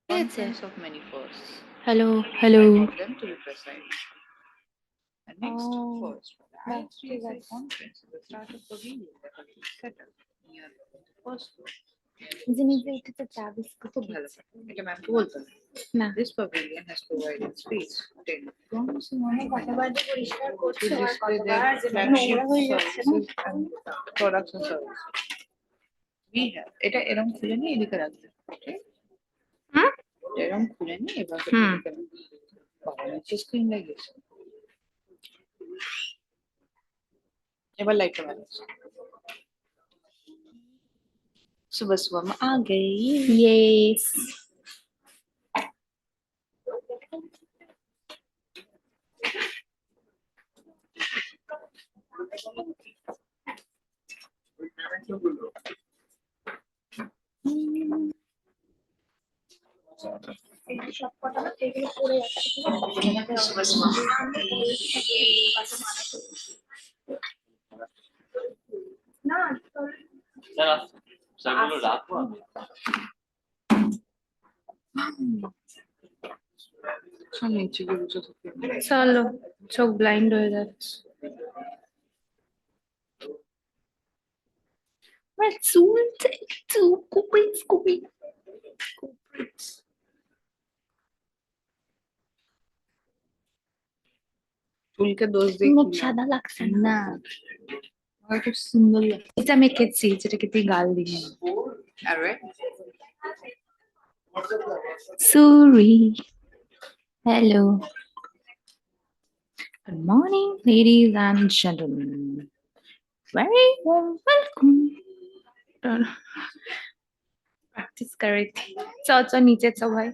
Conference of many firsts. Hello, I hello. want them to be precise. And next, first, for the ISDSI conference is the start of pavilion that will be set up near the first floor. খুব ভালো। এটা ম্যামকে বলতে হবে। না। This pavilion has provided space to take promising to display their flagship services and products and services. We have এটা এরকম খুলে নিয়ে এদিকে রাখবে, okay? এরকম খুলে নিয়ে এভাবে এদিকে রাখবে। বাবা নিচে স্ক্রিন লাগিয়েছে। এবার লাইটটা ম্যানেজ। सुबह सुबह में आ गई। Yes. চলো চোখ ব্লাইন্ড হয়ে যাচ্ছে। আমার চুলটা একটু কুপিস কুপি চুলকে দোষ দিয়ে মুখ সাদা লাগছে না, খুব সুন্দর লাগছে। এটা মেখেছি যেটাকে তুই গাল দিস। আরে Sorry. Hello. Good morning, ladies and gentlemen. Very warm welcome. Practice correct. चलो नीचे चलो भाई।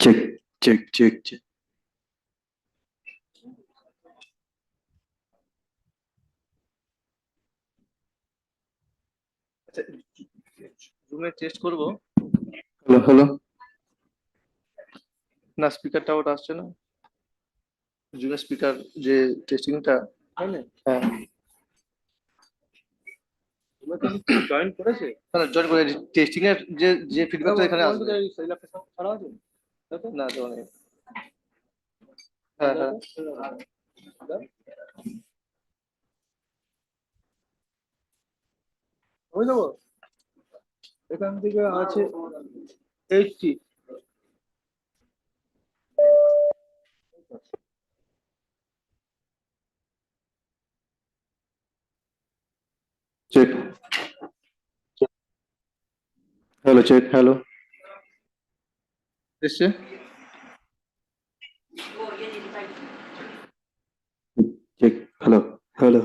Check, check, check, check. রুমে টেস্ট করব Hello, hello. না স্পিকারটা ওটা আসছে না জুমের স্পিকার যে টেস্টিংটা হ্যাঁ জয়েন করেছে না জয়েন করে টেস্টিং এর যে ফিডব্যাকটা এখানে আসবে সেই ল্যাপটপ ছাড়া আছে না তো নেই হ্যাঁ হ্যাঁ হয়ে যাবো এখান থেকে আছে 80 Check. Hello, check, hello. এসছে Check, hello, hello.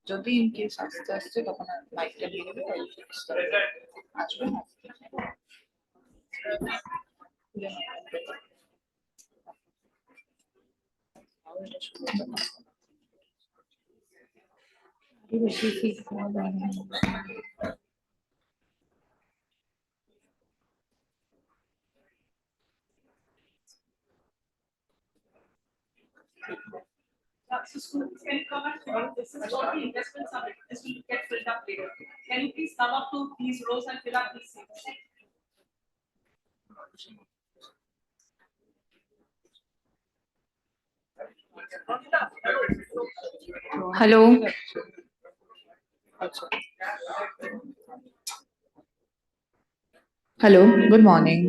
যদি ইন কেস আস্তে আস্তে তখন লাইটটা দিয়ে দেবে আসবে না So students can come and follow. This is not the investment summit. This will get filled up later. Can you please come up to these rows and fill up these seats? Hello. আচ্ছা Hello. Good morning.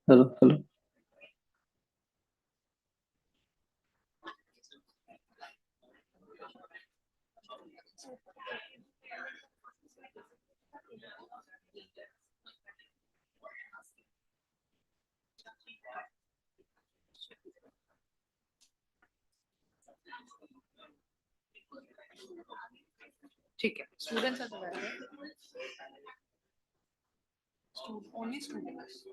Hello, hello. ठीक है students are only students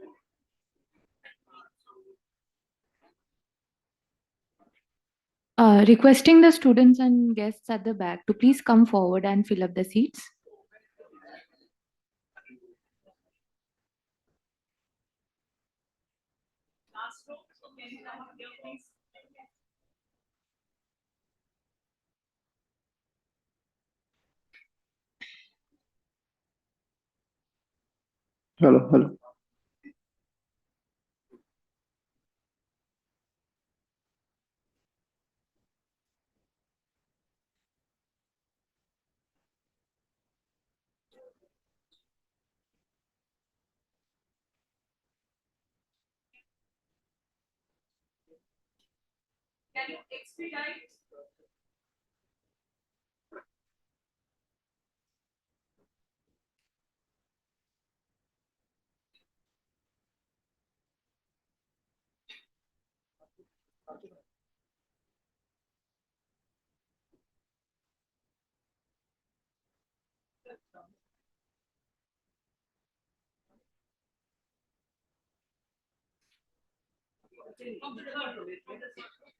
Requesting the students and guests at the back to please come forward and fill up the seats. Last row, can you come up here, please? Hello. Can you expedite? From the third row, from the third row.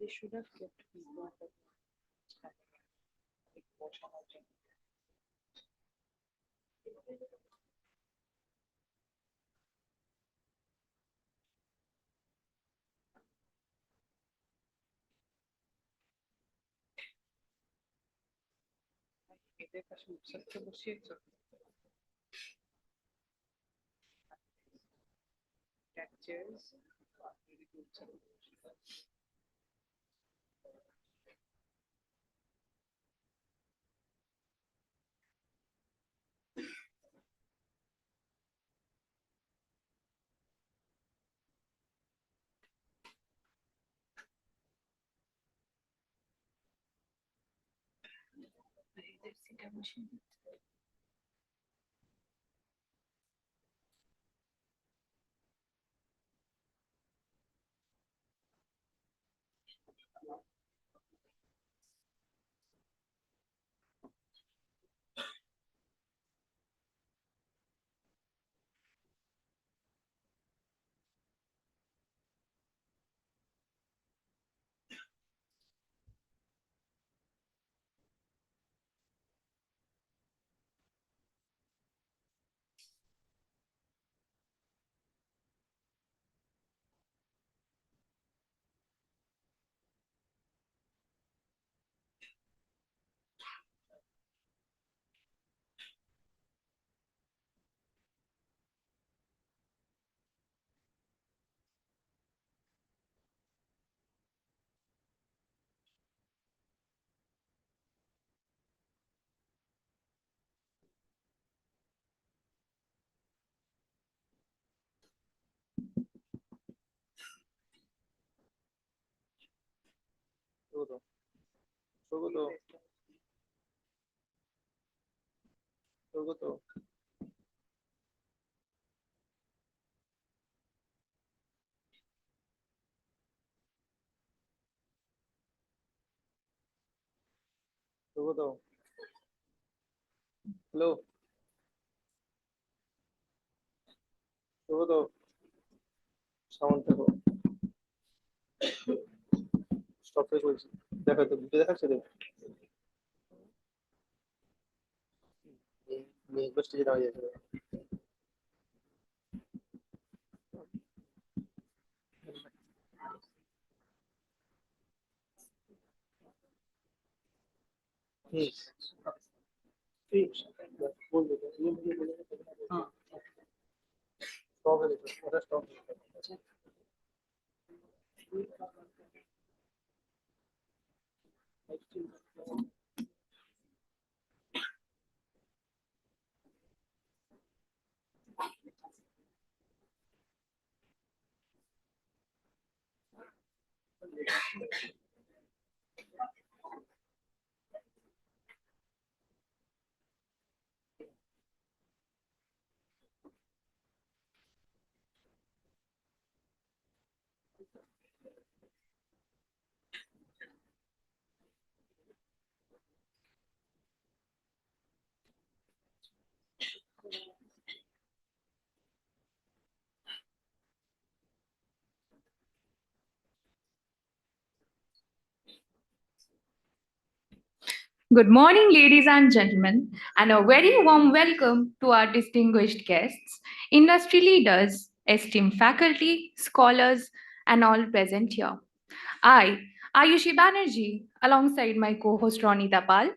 They should have kept people at the portion of the এদের কাছে উৎসাহকে বসিয়েছ chairs. স্বাগত স্বাগত স্বাগত স্বাগত hello স্বাগত sound দেখো stop করে বলছি দেখা তো ভিডিও দেখাচ্ছে দেখ স্টেজে দাঁড়িয়ে আছে Good morning, ladies and gentlemen, and a very warm welcome to our distinguished guests, industry leaders, esteemed faculty, scholars, and all present here. I, Ayushi Banerjee, alongside my co-host Ronnie Tapal,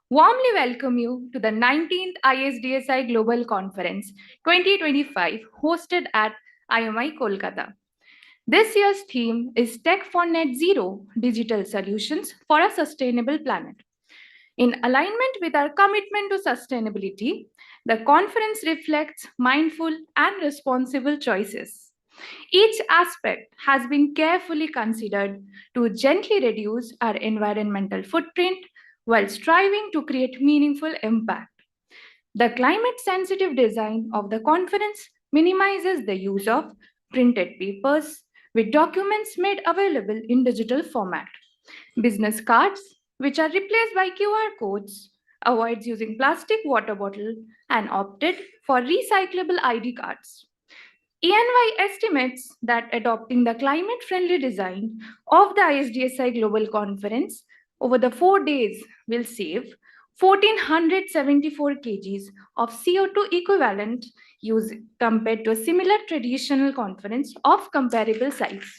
warmly welcome you to the 19th ISDSI Global Conference 2025 hosted at IMI Kolkata. This year's theme is Tech for Net Zero, Digital Solutions for a Sustainable Planet. In alignment with our commitment to sustainability, the conference reflects mindful and responsible choices. Each aspect has been carefully considered to gently reduce our environmental footprint while striving to create meaningful impact. The climate sensitive design of the conference minimizes the use of printed papers with documents made available in digital format. Business cards, which are replaced by QR codes, avoids using plastic water bottle and opted for recyclable ID cards. ENY estimates that adopting the climate-friendly design of the ISDSI Global Conference over the 4 days will save 1,474 kgs of CO2 equivalent use compared to a similar traditional conference of comparable size.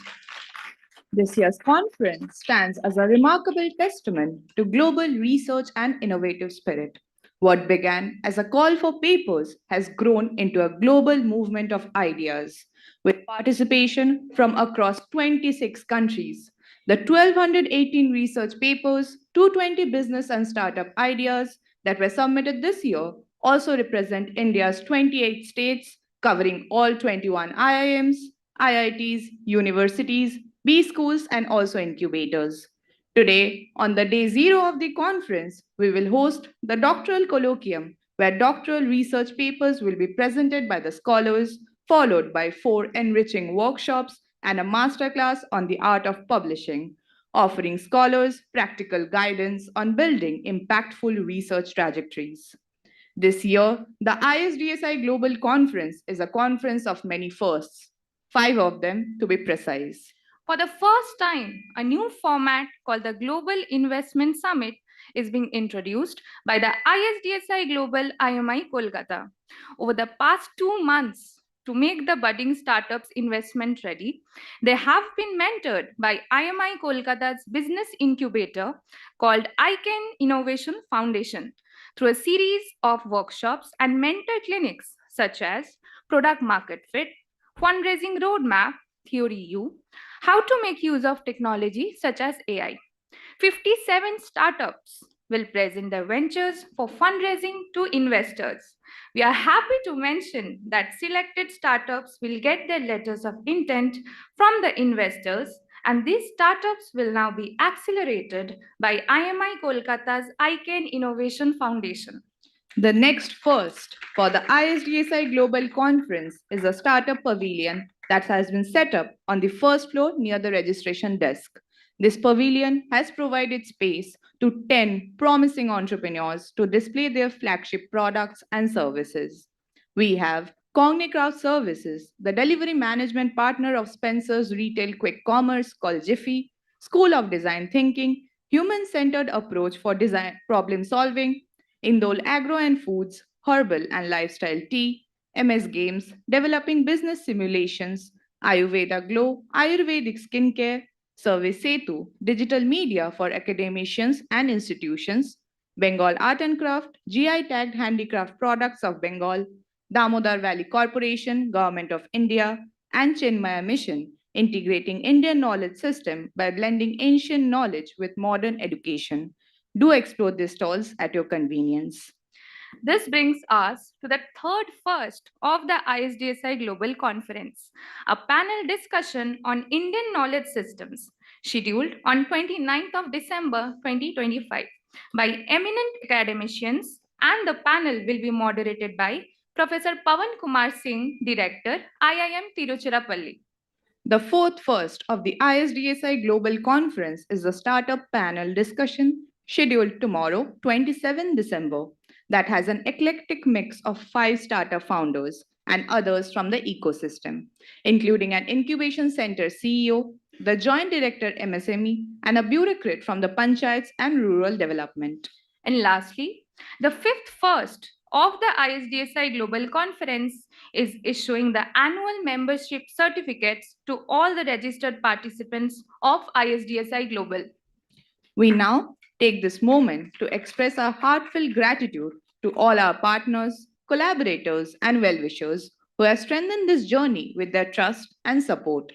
This year's conference stands as a remarkable testament to global research and innovative spirit. What began as a call for papers has grown into a global movement of ideas, with participation from across 26 countries. The 1,218 research papers, 220 business and startup ideas that were submitted this year also represent India's 28 states, covering all 21 IIMs, IITs, universities, B schools, and also incubators. Today, on the day zero of the conference, we will host the doctoral colloquium, where doctoral research papers will be presented by the scholars, followed by 4 enriching workshops and a masterclass on the art of publishing, offering scholars practical guidance on building impactful research trajectories. This year, the ISDSI Global Conference is a conference of many firsts, 5 of them to be precise. For the first time, a new format called the Global Investment Summit is being introduced by the ISDSI Global IMI Kolkata. Over the past 2 months, to make the budding startups investment ready, they have been mentored by IMI Kolkata's business incubator called ICANN Innovation Foundation through a series of workshops and mentor clinics such as product market fit, fundraising roadmap, theory U, how to make use of technology such as AI. 57 startups will present their ventures for fundraising to investors. We are happy to mention that selected startups will get their letters of intent from the investors, and these startups will now be accelerated by IMI Kolkata's ICANN Innovation Foundation. The next first for the ISDSI Global Conference is a startup pavilion that has been set up on the first floor near the registration desk. This pavilion has provided space to 10 promising entrepreneurs to display their flagship products and services. We have Cognicraft Services, the delivery management partner of Spencer's Retail Quick Commerce called Jiffy, School of Design Thinking, human-centered approach for design problem solving, Indole Agro and Foods, Herbal and Lifestyle Tea, MS Games, Developing Business Simulations, Ayurveda Glow, Ayurvedic Skincare, Service Setu, Digital Media for Academicians and Institutions, Bengal Art and Craft, GI tagged handicraft products of Bengal, Damodar Valley Corporation, Government of India, and Chinmaya Mission, integrating Indian knowledge system by blending ancient knowledge with modern education. Do explore these stalls at your convenience. This brings us to the third first of the ISDSI Global Conference, a panel discussion on Indian knowledge systems, scheduled on 29th of December 2025 by eminent academicians, and the panel will be moderated by Professor Pawan Kumar Singh, Director, IIM Tiruchirappalli. The fourth first of the ISDSI Global Conference is the Startup Panel discussion scheduled tomorrow, 27 December, that has an eclectic mix of 5 startup founders and others from the ecosystem, including an incubation center CEO, the joint director MSME, and a bureaucrat from the panchayats and rural development. And lastly, the fifth first of the ISDSI Global Conference is issuing the annual membership certificates to all the registered participants of ISDSI Global. We now take this moment to express our heartfelt gratitude to all our partners, collaborators, and well-wishers who have strengthened this journey with their trust and support.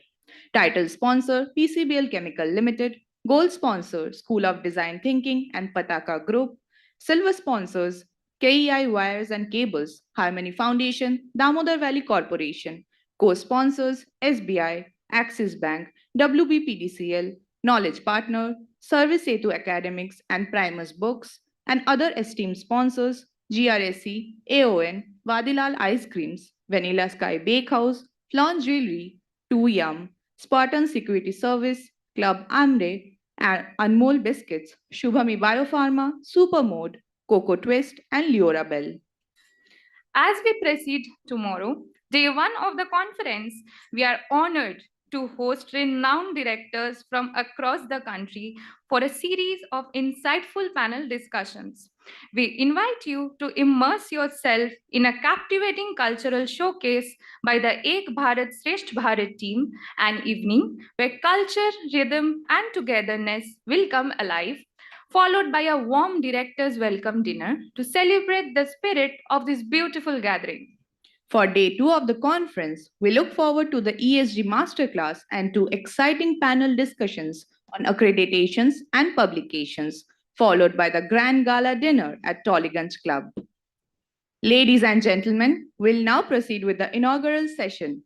Title sponsor PCBL Chemical Limited, gold sponsor School of Design Thinking and Pataka Group, silver sponsors KEI Wires and Cables, Harmony Foundation, Damodar Valley Corporation, co-sponsors SBI, Axis Bank, WBPDCL, Knowledge Partner, Service Setu Academics and Primus Books, and other esteemed sponsors GRSC, AON, Vadilal Ice Creams, Vanilla Sky Bakehouse, Flan Jewelry, 2Yum, Spartan Security Service, Club Amre, and Anmol Biscuits, Shubhami Biopharma, Supermode, Coco Twist, and Leora Bell. As we proceed tomorrow, day 1 of the conference, we are honored to host renowned directors from across the country for a series of insightful panel discussions. We invite you to immerse yourself in a captivating cultural showcase by the Ek Bharat Sresht Bharat team, an evening where culture, rhythm, and togetherness will come alive, followed by a warm director's welcome dinner to celebrate the spirit of this beautiful gathering. For day 2 of the conference, we look forward to the ESG Masterclass and 2 exciting panel discussions on accreditations and publications, followed by the Grand Gala dinner at Tollygunj Club. Ladies and gentlemen, we'll now proceed with the inaugural session.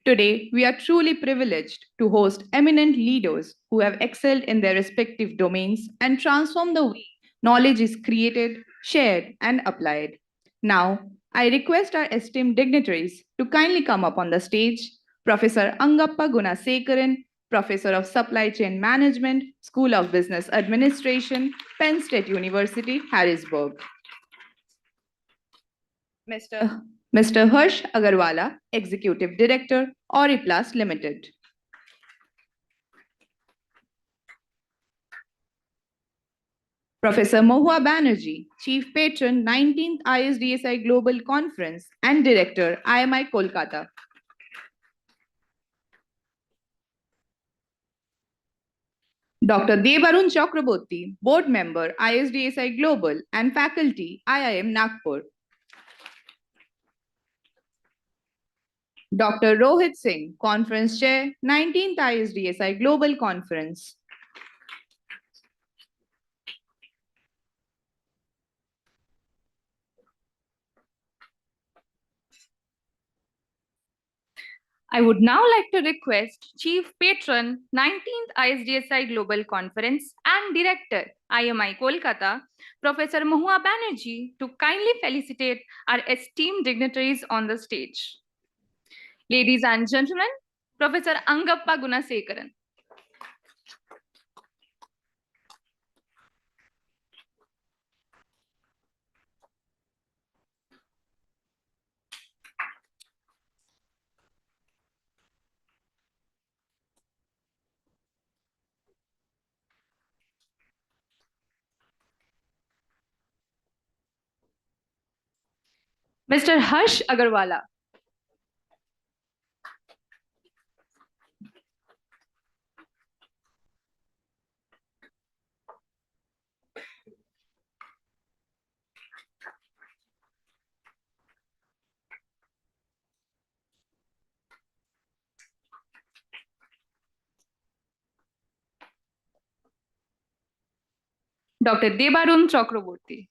Today, we are truly privileged to host eminent leaders who have excelled in their respective domains and transformed the way knowledge is created, shared, and applied. Now, I request our esteemed dignitaries to kindly come up on the stage. Professor Angappa Gunasekaran, Professor of Supply Chain Management, School of Business Administration, Penn State University, Harrisburg. Mr. Harsh Agarwala, Executive Director, Oriplas Limited. Professor Mohua Banerjee, Chief Patron, 19th ISDSI Global Conference and Director, IMI Kolkata. Dr. Debarun Chakraborty, Board Member, ISDSI Global and Faculty, IIM Nagpur. Dr. Rohit Singh, Conference Chair, 19th ISDSI Global Conference. I would now like to request Chief Patron, 19th ISDSI Global Conference and Director, IMI Kolkata, Professor Mohua Banerjee, to kindly felicitate our esteemed dignitaries on the stage. Ladies and gentlemen, Professor Angappa Gunasekaran. Mr. Harsh Agarwala. Dr. Debarun Chakraborty.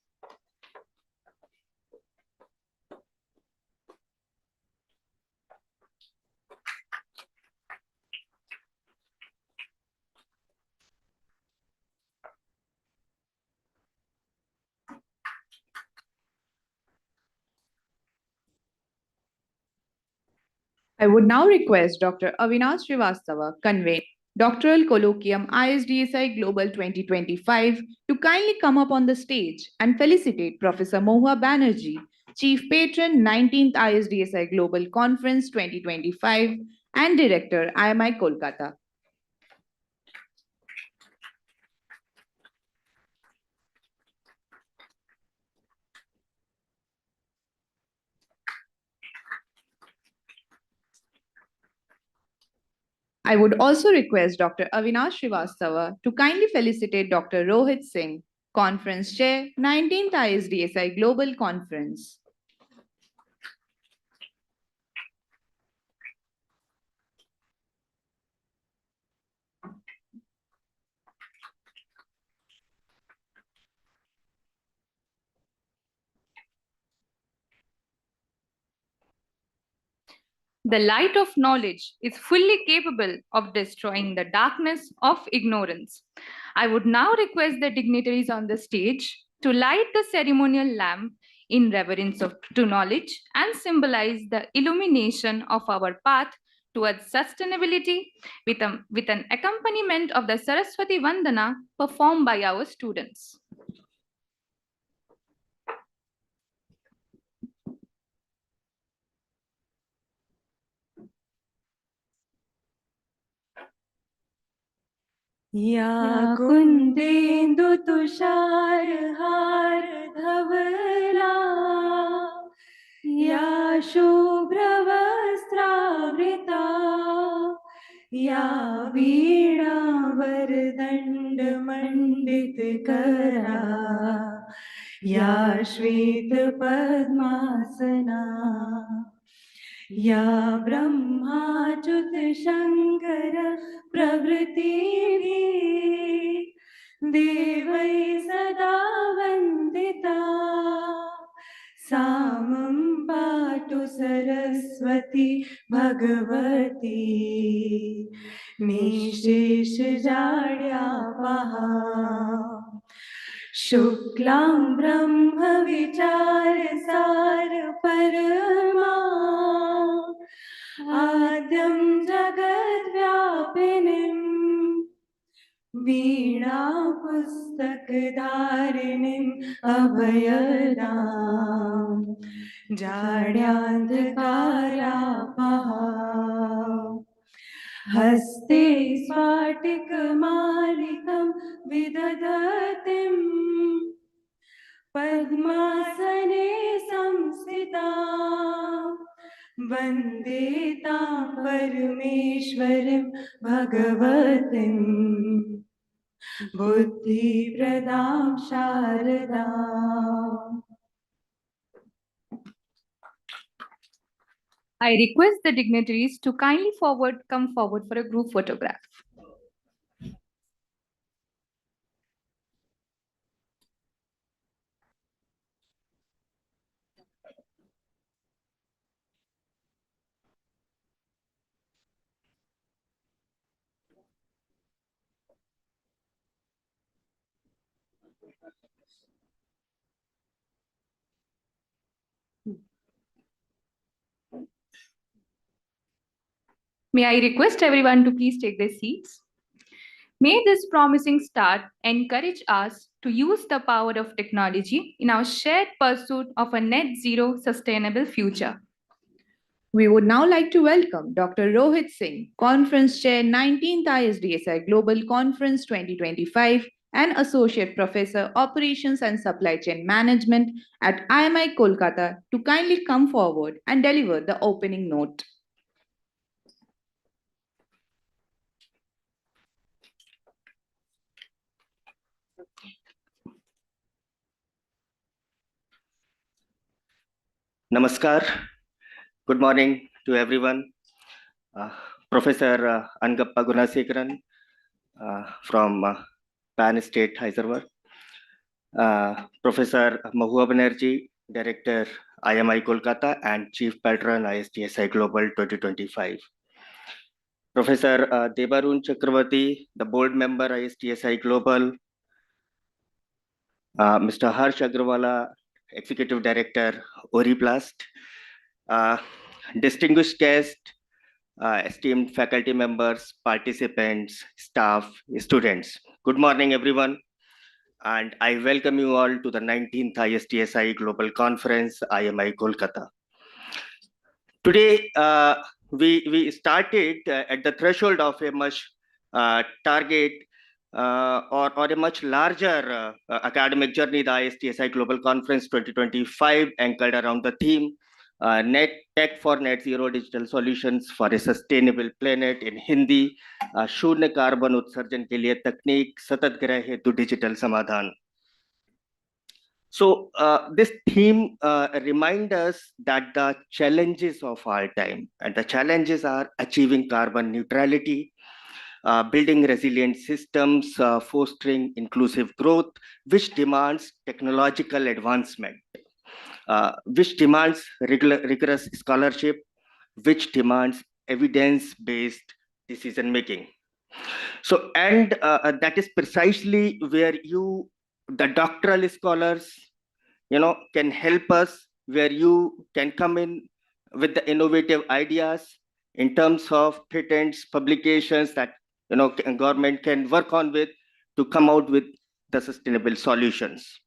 I would now request Dr. Avinash Srivastava convene Doctoral Colloquium ISDSI Global 2025 to kindly come up on the stage and felicitate Professor Mohua Banerjee, Chief Patron, 19th ISDSI Global Conference 2025 and Director, IMI Kolkata. I would also request Dr. Avinash Srivastava to kindly felicitate Dr. Rohit Singh, Conference Chair, 19th ISDSI Global Conference. The light of knowledge is fully capable of destroying the darkness of ignorance. I would now request the dignitaries on the stage to light the ceremonial lamp in reverence to knowledge and symbolize the illumination of our path towards sustainability with an accompaniment of the Saraswati Vandana performed by our students. या कुन्देन्दु तुषारहार धवला या शुभ्रवस्त्रावृता या वीणावरदण्डमण्डितकरा या श्वेतपद्मासना या ब्रह्माच्युत शङ्कर प्रभृतिभिः देवै सदा वन्दिता सा मम पातु सरस्वती सरस्वती भगवती निशेष जाड्या पहा शुक्लां ब्रह्म विचार सार परमा आद्यं जगद्व्यापिनीम् वीणा पुस्तकधारिणीम् अभयदाम् जाड्यान्धकारापहा हस्ते स्फाटिकमालिकं विदधतीम् पद्मासने संस्थिता वन्दे तां परमेश्वरीं भगवतीम् बुद्धिप्रदां शारदाम् I request the dignitaries to kindly come forward for a group photograph. May I request everyone to please take their seats? May this promising start encourage us to use the power of technology in our shared pursuit of a net zero sustainable future. We would now like to welcome Dr. Rohit Singh, Conference Chair, 19th ISDSI Global Conference 2025 and Associate Professor, Operations and Supply Chain Management at IMI Kolkata, to kindly come forward and deliver the opening note. Namaskar. Good morning to everyone. Professor Angappa Gunasekaran from Penn State, Hyderabad. Professor Mahua Banerjee, Director, IMI Kolkata and Chief Patron, ISDSI Global 2025. Professor Debarun Chakravarti, the Board Member, ISDSI Global. Mr. Harsh Agrawala, Executive Director, Oriplast. Distinguished guest, esteemed faculty members, participants, staff, students. Good morning, everyone. And I welcome you all to the 19th ISDSI Global Conference, IMI Kolkata. Today, we started at the threshold of a much target or a much larger academic journey, the ISDSI Global Conference 2025, anchored around the theme net tech for net zero digital solutions for a sustainable planet in Hindi, शून्य carbon उत्सर्जन के लिए तकनीक सतत ग्रह हेतु digital समाधान. So this theme reminds us that the challenges of our time, and the challenges are achieving carbon neutrality, building resilient systems, fostering inclusive growth, which demands technological advancement, which demands rigorous scholarship, which demands evidence-based decision making. So, and that is precisely where the doctoral scholars, can help us, where you can come in with the innovative ideas in terms of patents, publications that government can work on with to come out with the sustainable solutions.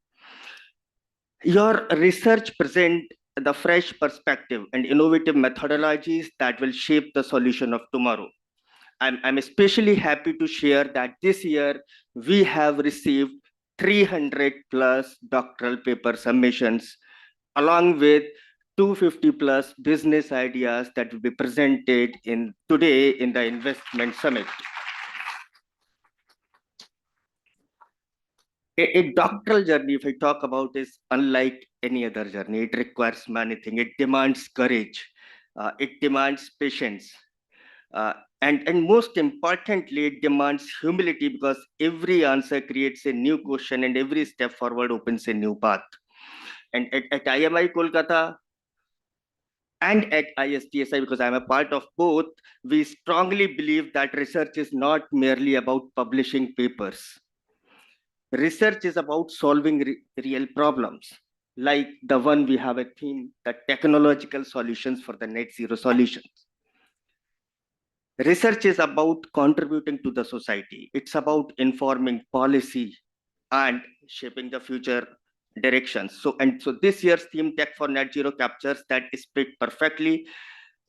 Your research present the fresh perspective and innovative methodologies that will shape the solution of tomorrow. I'm especially happy to share that this year we have received 300 plus doctoral paper submissions, along with 250 plus business ideas that will be presented today in the investment summit. A doctoral journey, if I talk about, is unlike any other journey. It requires many things. It demands courage. It demands patience. And most importantly, it demands humility, because every answer creates a new question and every step forward opens a new path. And at IMI Kolkata, and at ISDSI, because I'm a part of both, we strongly believe that research is not merely about publishing papers. Research is about solving real problems, like the one we have a theme, the technological solutions for the net zero solutions. Research is about contributing to the society. It's about informing policy and shaping the future directions. So this year's theme, Tech for Net Zero, captures that spirit perfectly.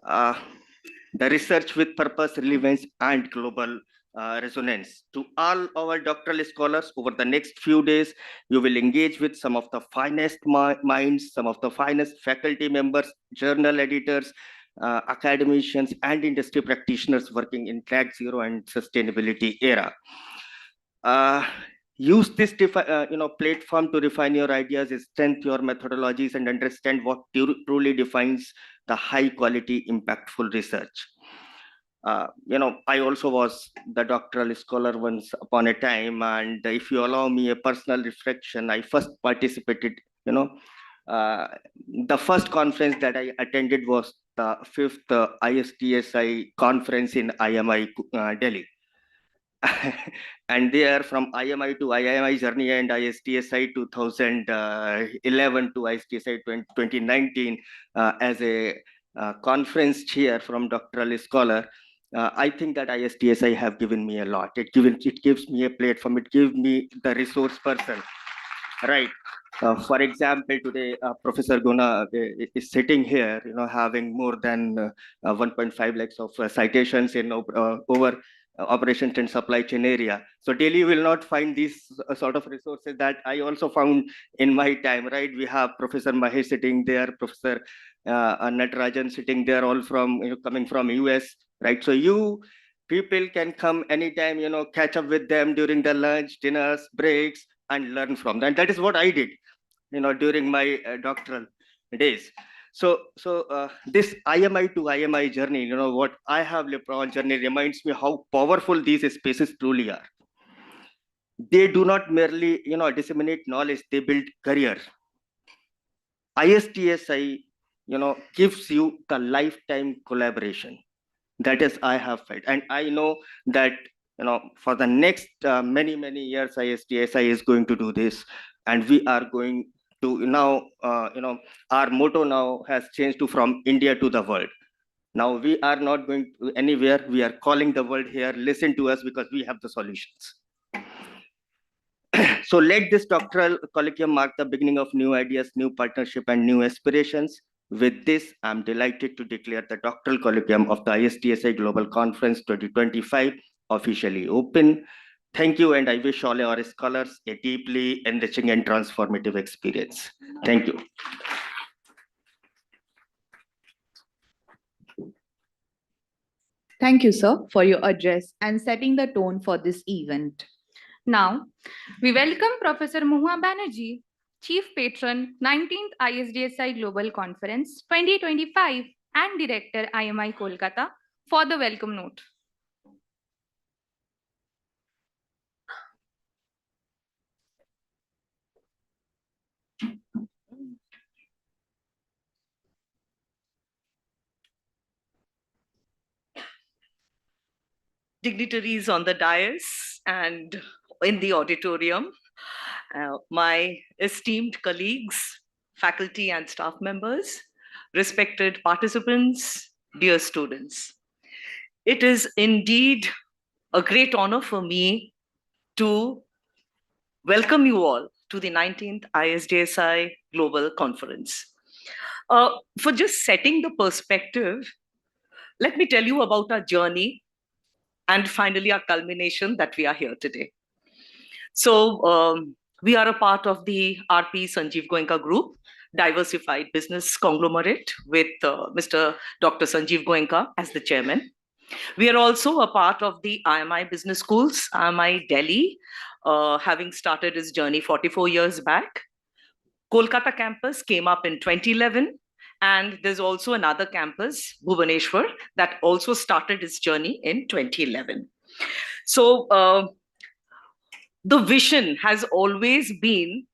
The research with purpose, relevance, and global resonance. To all our doctoral scholars, over the next few days, you will engage with some of the finest minds, some of the finest faculty members, journal editors, academicians, and industry practitioners working in Net Zero and sustainability era. Use this platform to refine your ideas, strengthen your methodologies, and understand what truly defines the high quality, impactful research. I also was the doctoral scholar once upon a time, and if you allow me a personal reflection, I first participated, the first conference that I attended was the 5th ISDSI conference in IMI Delhi. And there, from IMI to IIMI journey and ISDSI 2011 to ISDSI 2019 as a conference chair from doctoral scholar, I think that ISDSI have given me a lot. It gives me a platform. It gives me the resource person, right? For example, today Professor Guna is sitting here, having more than 1.5 lakhs of citations in over operations and supply chain area. So Delhi will not find these sort of resources that I also found in my time, right? We have Professor Mahesh sitting there, Professor Natarajan sitting there, all from coming from US, right? So you people can come anytime, catch up with them during the lunch, dinners, breaks, and learn from them. And that is what I did, during my doctoral days. So this IMI to IMI journey, what I have lived on journey reminds me how powerful these spaces truly are. They do not merely, disseminate knowledge, they build careers. ISTSI, gives you the lifetime collaboration. That is, I have felt. And I know that, for the next many, many years, ISTSI is going to do this. And we are going to now, our motto now has changed to from India to the world. Now we are not going to anywhere. We are calling the world here, listen to us because we have the solutions. So let this doctoral colloquium mark the beginning of new ideas, new partnership, and new aspirations. With this, I'm delighted to declare the doctoral colloquium of the ISDSI Global Conference 2025 officially open. Thank you, and I wish all our scholars a deeply enriching and transformative experience. Thank you. Thank you, sir, for your address and setting the tone for this event. Now, we welcome Professor Mohua Banerjee, Chief Patron, 19th ISDSI Global Conference 2025 and Director IMI Kolkata for the welcome note. Dignitaries on the dais and in the auditorium, my esteemed colleagues, faculty and staff members, respected participants, dear students. It is indeed a great honor for me to welcome you all to the 19th ISDSI Global Conference. For just setting the perspective, let me tell you about our journey and finally our culmination that we are here today. So we are a part of the RP Sanjeev Goenka Group, diversified business conglomerate with Mr. Dr. Sanjeev Goenka as the chairman. We are also a part of the IMI Business Schools, IMI Delhi, having started its journey 44 years back. Kolkata campus came up in 2011. And there's also another campus, Bhubaneswar, that also started its journey in 2011. So the vision has always been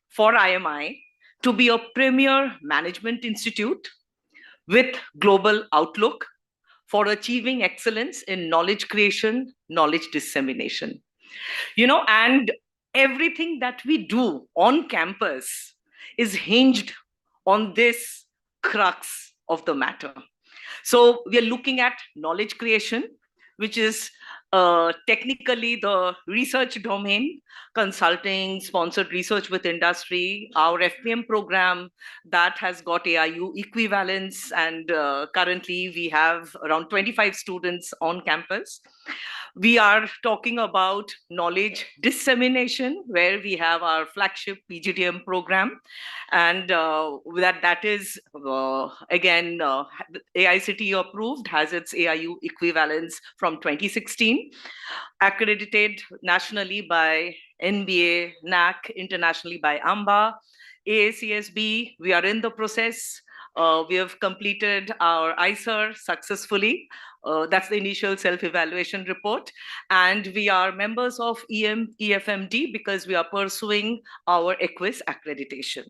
for IMI to be a premier management institute with global outlook for achieving excellence in knowledge creation, knowledge dissemination. And everything that we do on campus is hinged on this crux of the matter. So we are looking at knowledge creation, which is technically the research domain, consulting, sponsored research with industry, our FPM program that has got AIU equivalence, and currently we have around 25 students on campus. We are talking about knowledge dissemination, where we have our flagship PGDM program, and that is again AICTE approved, has its AIU equivalence from 2016, accredited nationally by NBA, NAC, internationally by AMBA, AACSB. We are in the process. We have completed our ISER successfully. That's the initial self-evaluation report. And we are members of EFMD because we are pursuing our EQUIS accreditation.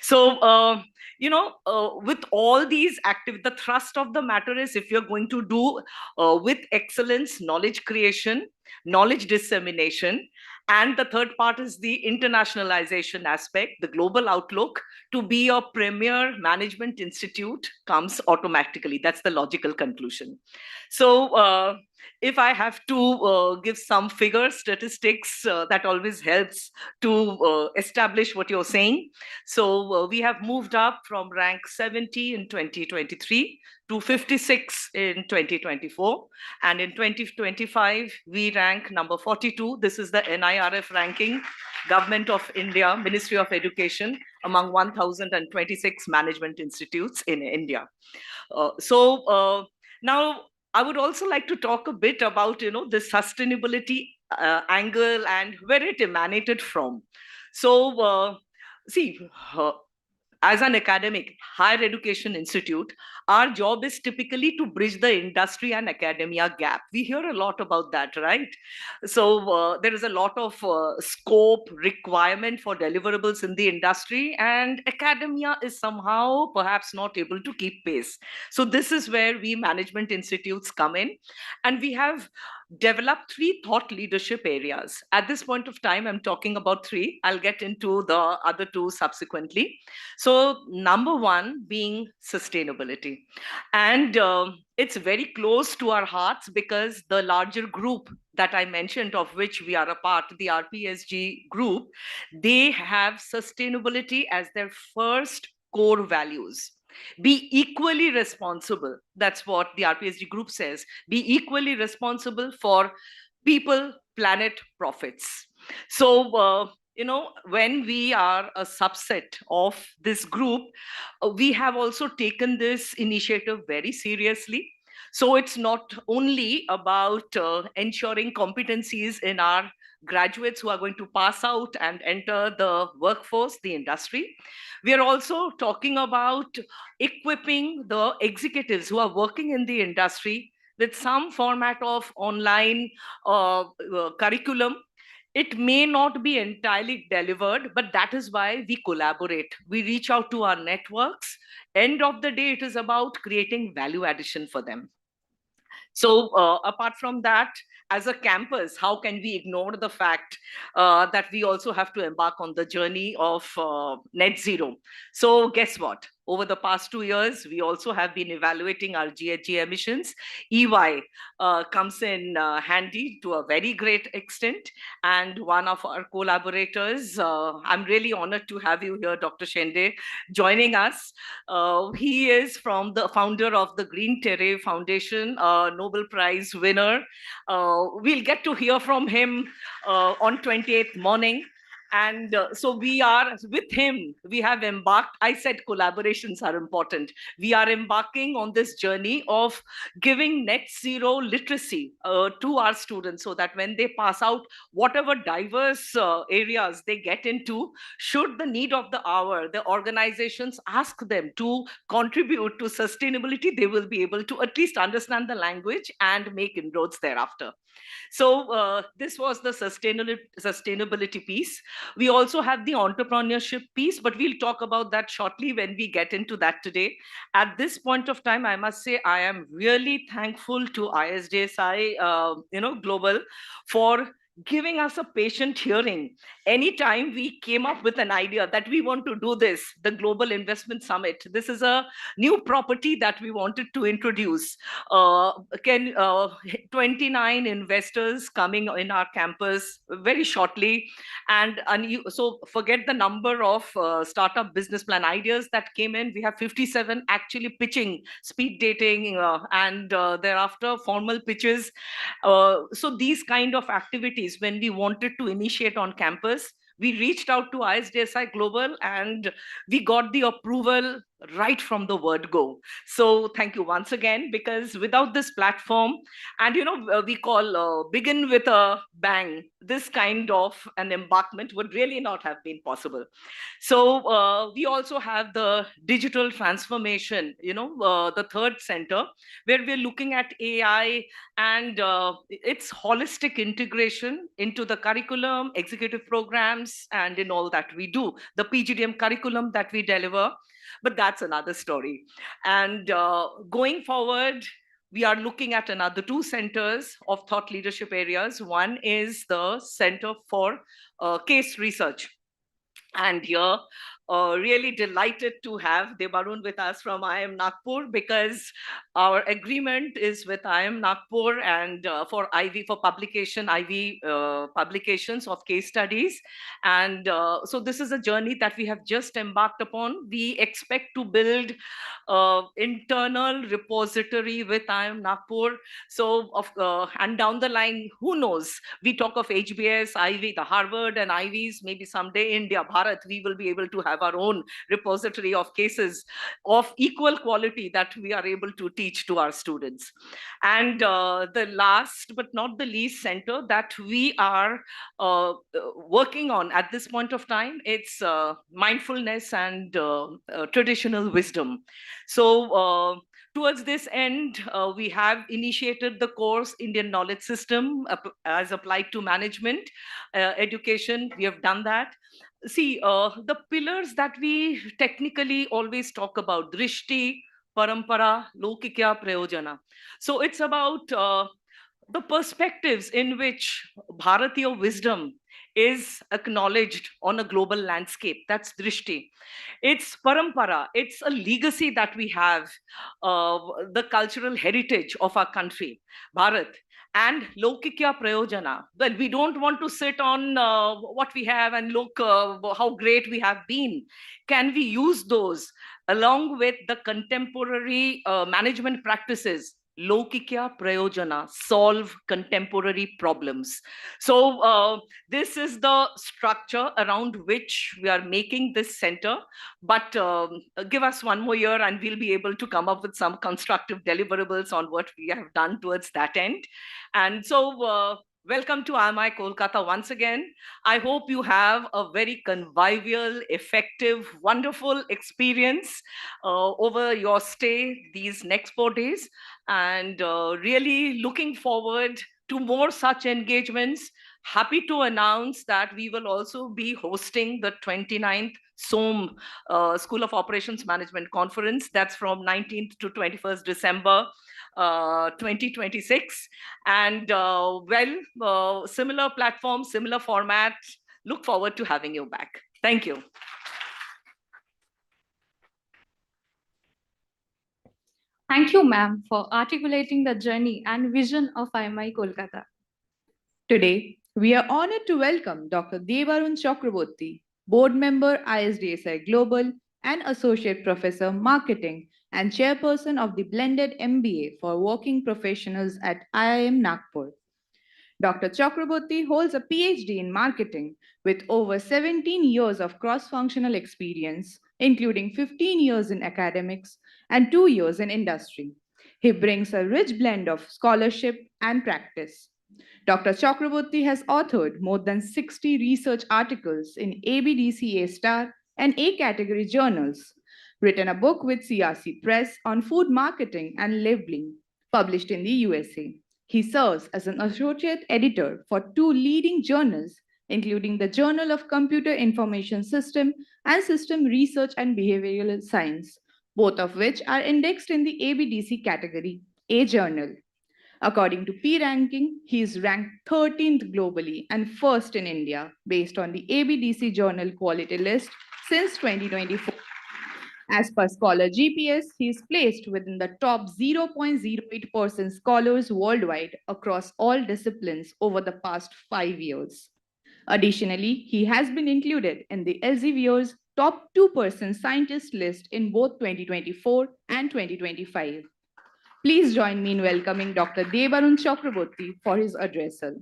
So, with all these the thrust of the matter is, if you're going to do with excellence knowledge creation, knowledge dissemination, and the third part is the internationalization aspect, the global outlook, to be a premier management institute comes automatically. That's the logical conclusion. So, if I have to give some figures, statistics, that always helps to establish what you're saying. So we have moved up from rank 70 in 2023 to 56 in 2024. And in 2025, we rank number 42. This is the NIRF ranking, Government of India, Ministry of Education, among 1,026 management institutes in India. Now, I would also like to talk a bit about, the sustainability angle and where it emanated from. So, see, as an academic higher education institute, our job is typically to bridge the industry and academia gap. We hear a lot about that, right? So there is a lot of scope requirement for deliverables in the industry, and academia is somehow perhaps not able to keep pace. So this is where we management institutes come in, and we have developed 3 thought leadership areas. At this point of time, I'm talking about 3. I'll get into the other 2 subsequently. So number 1 being sustainability. And it's very close to our hearts because the larger group that I mentioned, of which we are a part, the RPSG group, they have sustainability as their first core values. Be equally responsible. That's what the RPSG group says. Be equally responsible for people, planet, profits. So, when we are a subset of this group, we have also taken this initiative very seriously. So it's not only about ensuring competencies in our graduates who are going to pass out and enter the workforce, the industry. We are also talking about equipping the executives who are working in the industry with some format of online curriculum. It may not be entirely delivered, but that is why we collaborate. We reach out to our networks. End of the day, it is about creating value addition for them. So apart from that, as a campus, how can we ignore the fact that we also have to embark on the journey of net zero? So guess what? Over the past 2 years, we also have been evaluating our GHG emissions. EY comes in handy to a very great extent. And one of our collaborators, I'm really honored to have you here, Dr. Shende, joining us. He is from the founder of the Green Terre Foundation, Nobel Prize winner. We'll get to hear from him on 28th morning. And so we are with him, we have embarked. I said collaborations are important. We are embarking on this journey of giving net zero literacy to our students, so that when they pass out, whatever diverse areas they get into, should the need of the hour, the organizations ask them to contribute to sustainability, they will be able to at least understand the language and make inroads thereafter. So this was the sustainability piece. We also have the entrepreneurship piece, but we'll talk about that shortly when we get into that today. At this point of time, I must say I am really thankful to ISDSI, Global, for giving us a patient hearing. Anytime we came up with an idea that we want to do this, the Global Investment Summit, this is a new property that we wanted to introduce. Can 29 investors coming in our campus very shortly, and so forget the number of startup business plan ideas that came in. We have 57 actually pitching, speed dating, and thereafter formal pitches. So these kind of activities, when we wanted to initiate on campus, we reached out to ISDSI Global and we got the approval right from the word go. So thank you once again, because without this platform, and we call begin with a bang, this kind of an embarkment would really not have been possible. So we also have the digital transformation, the third center, where we're looking at AI and its holistic integration into the curriculum, executive programs, and in all that we do, the PGDM curriculum that we deliver. But that's another story. And going forward, we are looking at another 2 centers of thought leadership areas. One is the Center for Case Research. And here, really delighted to have Debarun with us from IIM Nagpur, because our agreement is with IIM Nagpur and for publication, publications of case studies. And so this is a journey that we have just embarked upon. We expect to build internal repository with IIM Nagpur. So, and down the line, who knows? We talk of HBS, Ivy, the Harvard and Ivies, maybe someday India, Bharat, we will be able to have our own repository of cases of equal quality that we are able to teach to our students. And the last but not the least center that we are working on at this point of time, it's mindfulness and traditional wisdom. So towards this end, we have initiated the course Indian Knowledge System as applied to management education. We have done that. See, the pillars that we technically always talk about, drishti, parampara, lokikya, prayojana. So it's about the perspectives in which Bharatiya wisdom is acknowledged on a global landscape. That's drishti. It's parampara. It's a legacy that we have, the cultural heritage of our country, Bharat. And lokikya prayojana. Well, we don't want to sit on what we have and look how great we have been. Can we use those along with the contemporary management practices? Lokikya prayojana, solve contemporary problems. So this is the structure around which we are making this center. But give us one more year and we'll be able to come up with some constructive deliverables on what we have done towards that end. And so welcome to IMI Kolkata once again. I hope you have a very convivial, effective, wonderful experience over your stay these next 4 days. And really looking forward to more such engagements. Happy to announce that we will also be hosting the 29th SOM School of Operations Management Conference. That's from 19th to 21st December 2026. And similar platform, similar format. Look forward to having you back. Thank you. Thank you, ma'am, for articulating the journey and vision of IMI Kolkata. Today, we are honored to welcome Dr. Debarun Chakraborty, Board Member ISDSI Global and Associate Professor Marketing and Chairperson of the Blended MBA for Working Professionals at IIM Nagpur. Dr. Chakraborty holds a PhD in marketing with over 17 years of cross-functional experience, including 15 years in academics and 2 years in industry. He brings a rich blend of scholarship and practice. Dr. Chakraborty has authored more than 60 research articles in ABDCA Star and A category journals, written a book with CRC Press on food marketing and labeling, published in the USA. He serves as an associate editor for 2 leading journals including the Journal of Computer Information System and System Research and Behavioral Science, both of which are indexed in the ABDC category, A journal. According to P ranking, he is ranked 13th globally and first in India based on the ABDC Journal Quality List since 2024. As per Scholar GPS, he is placed within the top 0.08% scholars worldwide across all disciplines over the past 5 years. Additionally, he has been included in the Elsevier's top 2% scientist list in both 2024 and 2025. Please join me in welcoming Dr. Devarun Chakraborty for his addressal.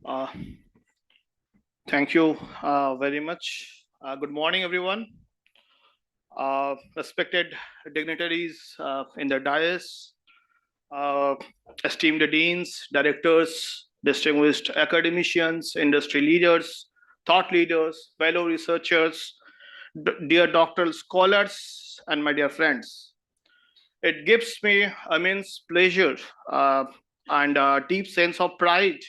Uh, Thank you very much. Good morning, everyone. Respected dignitaries in the dais, esteemed deans, directors, distinguished academicians, industry leaders, thought leaders, fellow researchers, dear doctoral scholars, and my dear friends. It gives me immense pleasure and a deep sense of pride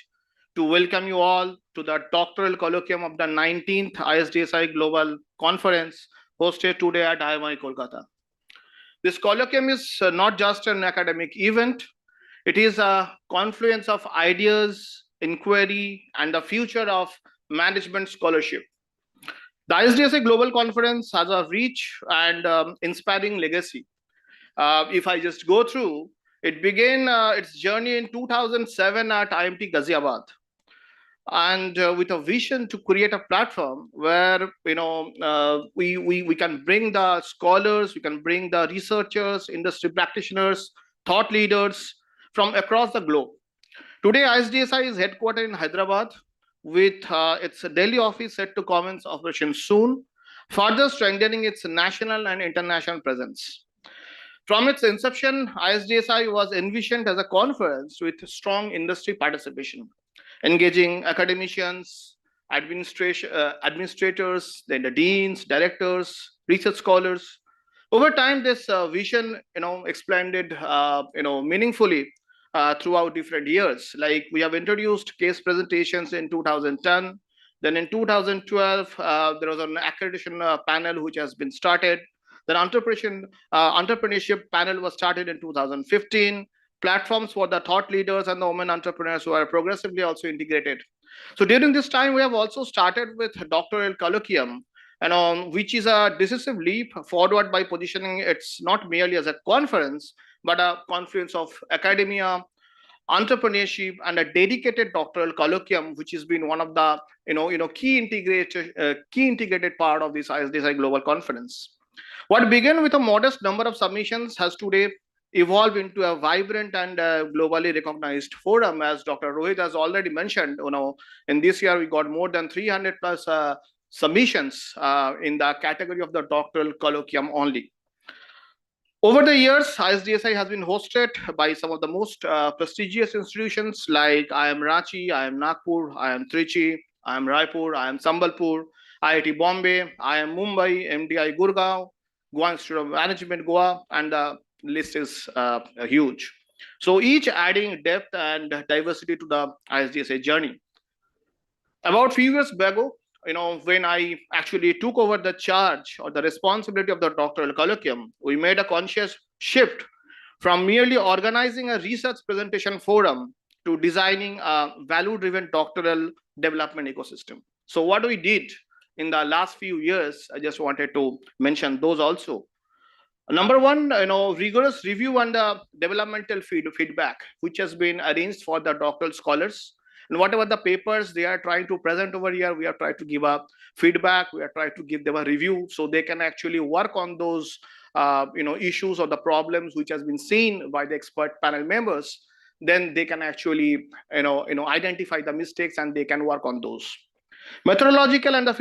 to welcome you all to the doctoral colloquium of the 19th ISDSI Global Conference hosted today at IMI Kolkata. This colloquium is not just an academic event, it is a confluence of ideas, inquiry, and the future of management scholarship. The ISDSI Global Conference has a rich and inspiring legacy. If I just go through, it began its journey in 2007 at IMT Ghaziabad, and with a vision to create a platform where we can bring the scholars, we can bring the researchers, industry practitioners, thought leaders from across the globe. Today, ISDSI is headquartered in Hyderabad with its Delhi office set to commence operation soon, further strengthening its national and international presence. From its inception, ISDSI was envisioned as a conference with strong industry participation, engaging academicians, administrators, then the deans, directors, research scholars. Over time, this vision, expanded, meaningfully throughout different years. Like we have introduced case presentations in 2010. Then in 2012, there was an accreditation panel which has been started. Then entrepreneurship panel was started in 2015. Platforms for the thought leaders and the women entrepreneurs who are progressively also integrated. So during this time, we have also started with doctoral colloquium, which is a decisive leap forward by positioning it's not merely as a conference, but a confluence of academia, entrepreneurship, and a dedicated doctoral colloquium, which has been one of the key integrated part of this ISDSI Global Conference. What began with a modest number of submissions has today evolved into a vibrant and globally recognized forum. As Dr. Rohit has already mentioned, in this year we got more than 300 plus submissions in the category of the doctoral colloquium only. Over the years, ISDSI has been hosted by some of the most prestigious institutions like IIM Ranchi, IIM Nagpur, IIM Trichy, IIM Raipur, IIM Sambalpur, IIT Bombay, IIM Mumbai, MDI Gurgaon, Goa Institute of Management, Goa, and the list is huge. So each adding depth and diversity to the ISDSI journey. About few years ago, when I actually took over the charge or the responsibility of the doctoral colloquium, we made a conscious shift from merely organizing a research presentation forum to designing a value-driven doctoral development ecosystem. So what we did in the last few years, I just wanted to mention those also. Number one, rigorous review and developmental feedback, which has been arranged for the doctoral scholars. And whatever the papers they are trying to present over here, we are trying to give a feedback. We are trying to give them a review so they can actually work on those, issues or the problems which has been seen by the expert panel members. Then they can actually, identify the mistakes and they can work on those. Methodological and the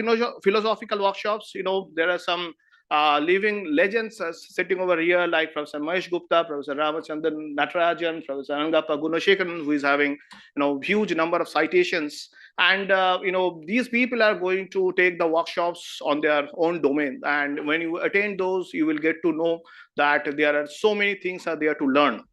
philosophical workshops, there are some living legends sitting over here, like Professor Mahesh Gupta, Professor Ramachandran Natarajan, Professor Angappa Gunashekaran, who is having huge number of citations. And these people are going to take the workshops on their own domain. And when you attend those, you will get to know that there are so many things are there to learn.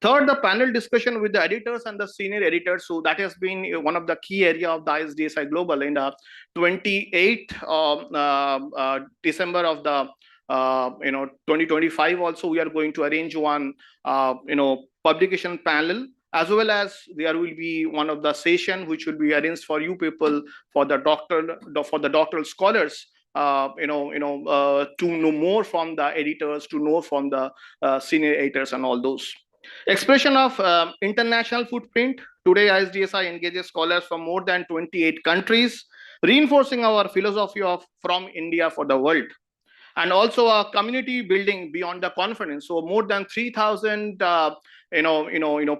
Third, the panel discussion with the editors and the senior editors. So that has been one of the key area of the ISDSI Global. In the 28th December of the 2025, also we are going to arrange one publication panel, as well as there will be one of the session which will be arranged for you people for the doctoral scholars. To know more from the editors, to know from the senior editors and all those. Expression of international footprint. Today, ISDSI engages scholars from more than 28 countries, reinforcing our philosophy of from India for the world. And also a community building beyond the conference. So more than 3,000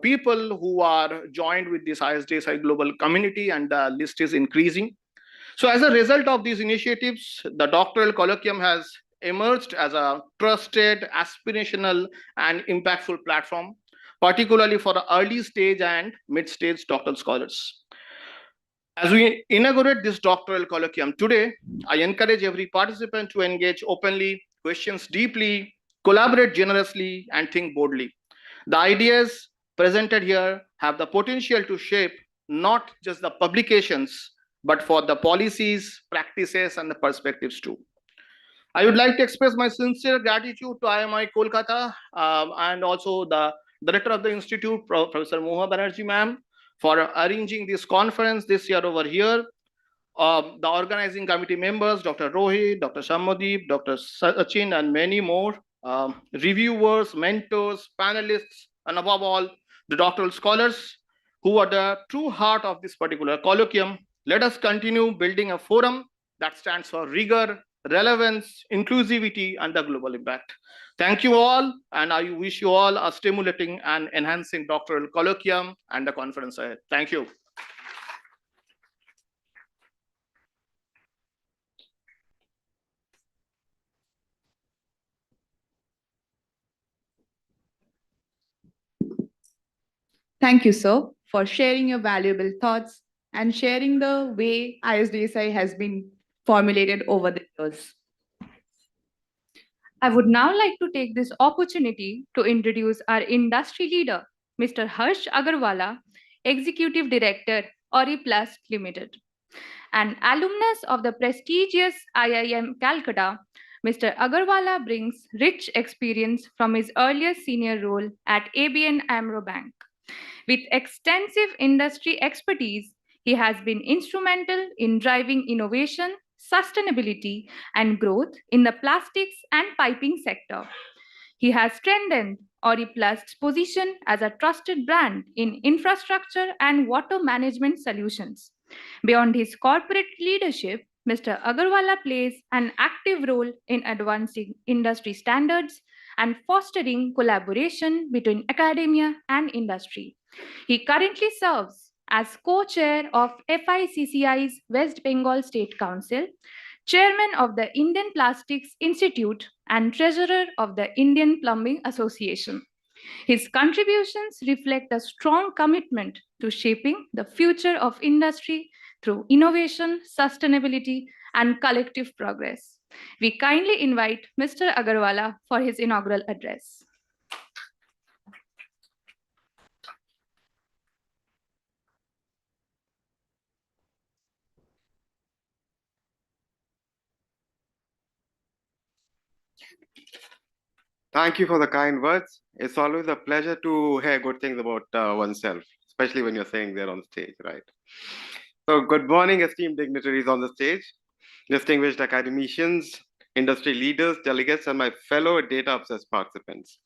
people who are joined with this ISDSI global community, and the list is increasing. So as a result of these initiatives, the doctoral colloquium has emerged as a trusted, aspirational, and impactful platform, particularly for early stage and mid-stage doctoral scholars. As we inaugurate this doctoral colloquium today, I encourage every participant to engage openly, questions deeply, collaborate generously, and think boldly. The ideas presented here have the potential to shape not just the publications, but for the policies, practices, and the perspectives too. I would like to express my sincere gratitude to IMI Kolkata and also the director of the institute, Professor Moha Banerjee ma'am, for arranging this conference this year over here. The organizing committee members, Dr. Rohit, Dr. Shammadeep, Dr. Sachin, and many more, reviewers, mentors, panelists, and above all, the doctoral scholars who are the true heart of this particular colloquium. Let us continue building a forum that stands for rigor, relevance, inclusivity, and the global impact. Thank you all, and I wish you all a stimulating and enhancing doctoral colloquium and the conference ahead. Thank you. Thank you, sir, for sharing your valuable thoughts and sharing the way ISDSI has been formulated over the years. I would now like to take this opportunity to introduce our industry leader, Mr. Harsh Agarwala, Executive Director, Oriplast Limited. An alumnus of the prestigious IIM Calcutta, Mr. Agarwala brings rich experience from his earlier senior role at ABN AMRO Bank. With extensive industry expertise, he has been instrumental in driving innovation, sustainability, and growth in the plastics and piping sector. He has strengthened Oriplast's position as a trusted brand in infrastructure and water management solutions. Beyond his corporate leadership, Mr. Agarwala plays an active role in advancing industry standards and fostering collaboration between academia and industry. He currently serves as co-chair of FICCI's West Bengal State Council, chairman of the Indian Plastics Institute, and treasurer of the Indian Plumbing Association. His contributions reflect a strong commitment to shaping the future of industry through innovation, sustainability, and collective progress. We kindly invite Mr. Agarwala for his inaugural address. Thank you for the kind words. It's always a pleasure to hear good things about oneself, especially when you're saying they're on stage, right? So good morning, esteemed dignitaries on the stage, distinguished academicians, industry leaders, delegates, and my fellow data-obsessed participants.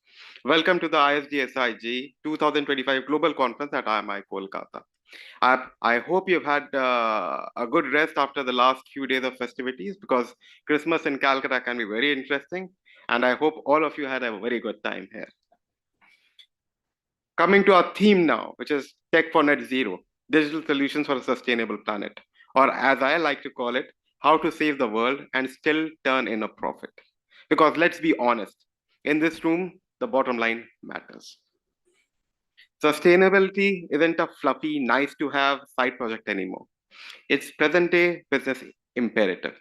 Welcome to the ISDSI 2025 Global Conference at IMI Kolkata. I hope you've had a good rest after the last few days of festivities, because Christmas in Calcutta can be very interesting. And I hope all of you had a very good time here. Coming to our theme now, which is Tech for Net Zero, Digital Solutions for a Sustainable Planet, or as I like to call it, how to save the world and still turn in a profit. Because let's be honest, in this room, the bottom line matters. Sustainability isn't a fluffy, nice to have side project anymore. It's present day business imperative.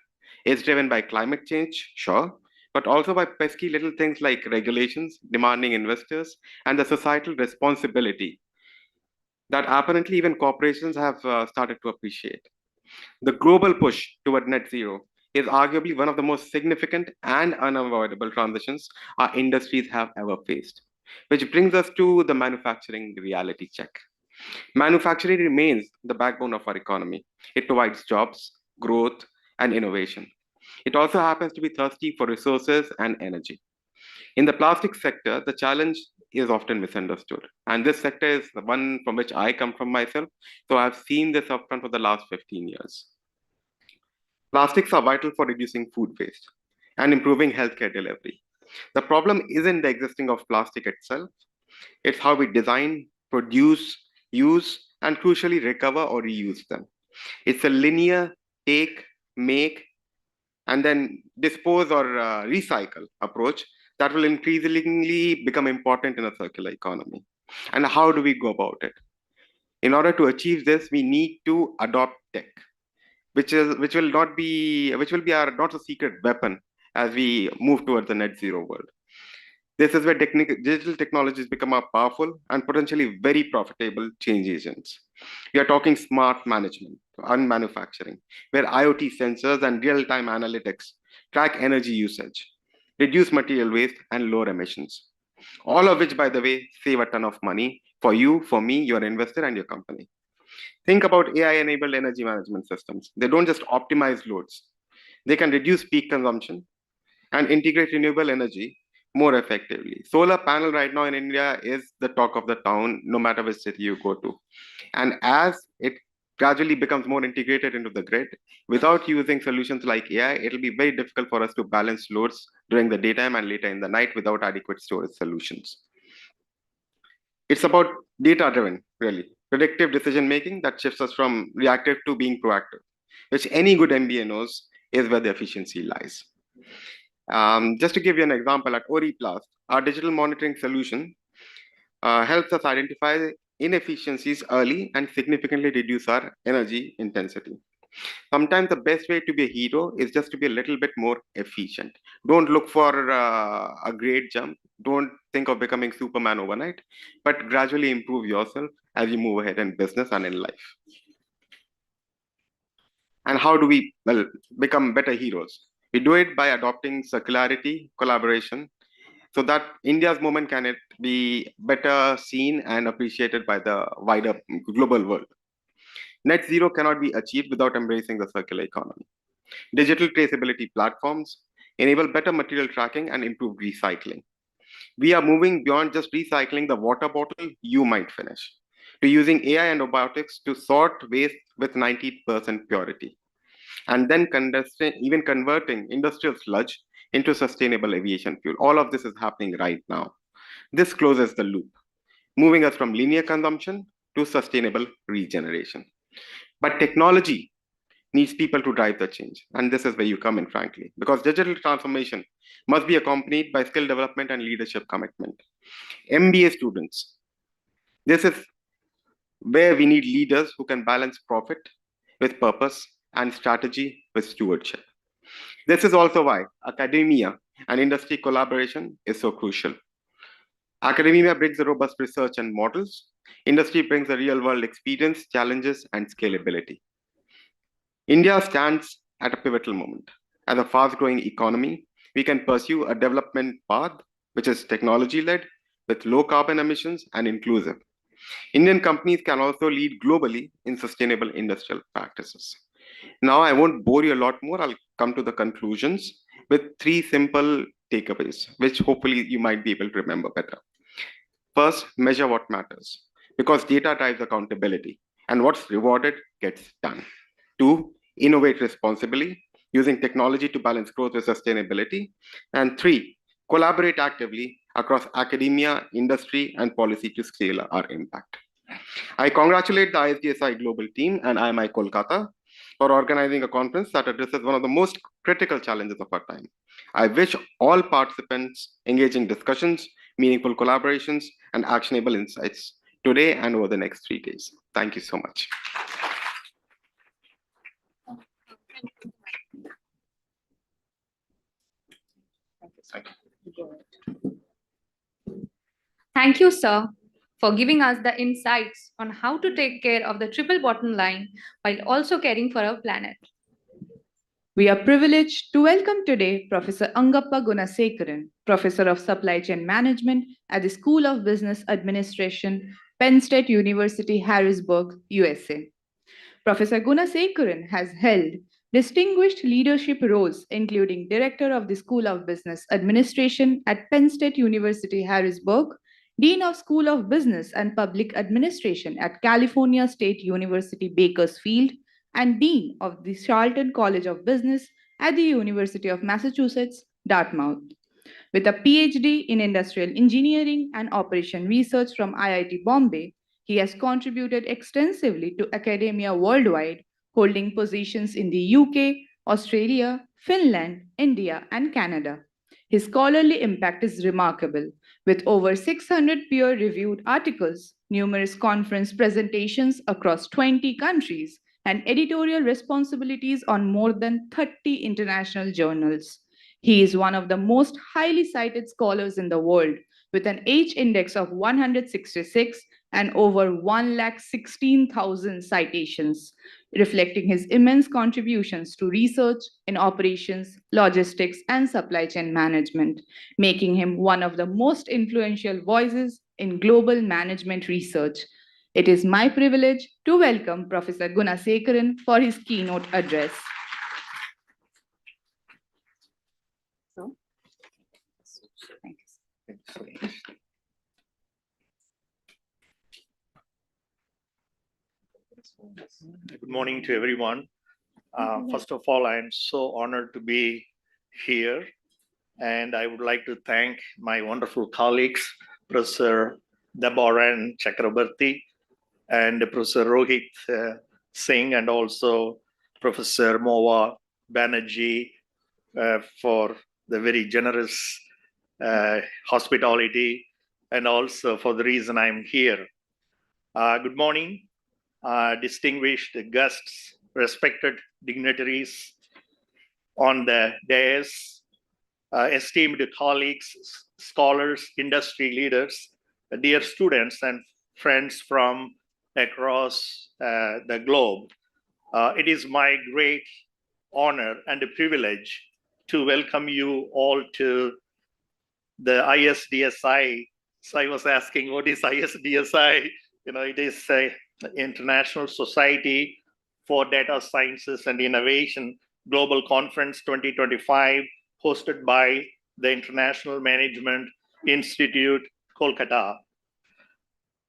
It's driven by climate change, sure, but also by pesky little things like regulations, demanding investors, and the societal responsibility that apparently even corporations have started to appreciate. The global push toward net zero is arguably one of the most significant and unavoidable transitions our industries have ever faced. Which brings us to the manufacturing reality check. Manufacturing remains the backbone of our economy. It provides jobs, growth, and innovation. It also happens to be thirsty for resources and energy. In the plastic sector, the challenge is often misunderstood. And this sector is the one from which I come from myself. So I've seen this upfront for the last 15 years. Plastics are vital for reducing food waste and improving healthcare delivery. The problem isn't the existing of plastic itself, it's how we design, produce, use, and crucially recover or reuse them. It's a linear take, make, and then dispose or recycle approach that will increasingly become important in a circular economy. And how do we go about it? In order to achieve this, we need to adopt tech, which will be our not a secret weapon as we move towards the net zero world. This is where digital technologies become a powerful and potentially very profitable change agents. We are talking smart management and manufacturing, where IoT sensors and real-time analytics track energy usage, reduce material waste, and lower emissions. All of which, by the way, save a ton of money for you, for me, your investor, and your company. Think about AI-enabled energy management systems. They don't just optimize loads. They can reduce peak consumption and integrate renewable energy more effectively. Solar panel right now in India is the talk of the town, no matter which city you go to. And as it gradually becomes more integrated into the grid, without using solutions like AI, it'll be very difficult for us to balance loads during the daytime and later in the night without adequate storage solutions. It's about data-driven, really, predictive decision-making that shifts us from reactive to being proactive, which any good MBA knows is where the efficiency lies. Just to give you an example, at Oriplast, our digital monitoring solution helps us identify inefficiencies early and significantly reduce our energy intensity. Sometimes the best way to be a hero is just to be a little bit more efficient. Don't look for a great jump. Don't think of becoming Superman overnight, but gradually improve yourself as you move ahead in business and in life. And how do we become better heroes? We do it by adopting circularity, collaboration, so that India's movement can be better seen and appreciated by the wider global world. Net zero cannot be achieved without embracing the circular economy. Digital traceability platforms enable better material tracking and improved recycling. We are moving beyond just recycling the water bottle you might finish to using AI and robotics to sort waste with 90% purity, and then even converting industrial sludge into sustainable aviation fuel. All of this is happening right now. This closes the loop, moving us from linear consumption to sustainable regeneration. But technology needs people to drive the change. And this is where you come in, frankly, because digital transformation must be accompanied by skill development and leadership commitment. MBA students, this is where we need leaders who can balance profit with purpose and strategy with stewardship. This is also why academia and industry collaboration is so crucial. Academia brings the robust research and models. Industry brings the real-world experience, challenges, and scalability. India stands at a pivotal moment. As a fast-growing economy, we can pursue a development path which is technology-led, with low carbon emissions and inclusive. Indian companies can also lead globally in sustainable industrial practices. Now, I won't bore you a lot more. I'll come to the conclusions with 3 simple takeaways, which hopefully you might be able to remember better. First, measure what matters, because data drives accountability, and what's rewarded gets done. 2, innovate responsibly, using technology to balance growth with sustainability. And 3, collaborate actively across academia, industry, and policy to scale our impact. I congratulate the ISDSI global team and IMI Kolkata for organizing a conference that addresses one of the most critical challenges of our time. I wish all participants engage in discussions, meaningful collaborations, and actionable insights today and over the next 3 days. Thank you so much. Thank you, sir, for giving us the insights on how to take care of the triple bottom line while also caring for our planet. We are privileged to welcome today Professor Angappa Gunasekaran, Professor of Supply Chain Management at the School of Business Administration, Penn State University, Harrisburg, USA. Professor Gunasekaran has held distinguished leadership roles, including Director of the School of Business Administration at Penn State University, Harrisburg, Dean of School of Business and Public Administration at California State University, Bakersfield, and Dean of the Charlton College of Business at the University of Massachusetts, Dartmouth. With a PhD in Industrial Engineering and Operation Research from IIT Bombay, he has contributed extensively to academia worldwide, holding positions in the UK, Australia, Finland, India, and Canada. His scholarly impact is remarkable, with over 600 peer-reviewed articles, numerous conference presentations across 20 countries, and editorial responsibilities on more than 30 international journals. He is one of the most highly cited scholars in the world, with an H index of 166 and over 116,000 citations, reflecting his immense contributions to research in operations, logistics, and supply chain management, making him one of the most influential voices in global management research. It is my privilege to welcome Professor Gunasekaran for his keynote address. Thank you. Good morning to everyone. First of all, I am so honored to be here, and I would like to thank my wonderful colleagues, Professor Daboran Chakrabarti and Professor Rohit Singh, and also Professor Mowa Banerjee for the very generous hospitality, and also for the reason I'm here. Good morning, distinguished guests, respected dignitaries on the dais, esteemed colleagues, scholars, industry leaders, dear students and friends from across the globe. It is my great honor and a privilege to welcome you all to the ISDSI. So I was asking, what is ISDSI? It is an International Society for Data Sciences and Innovation Global Conference 2025, hosted by the International Management Institute, Kolkata.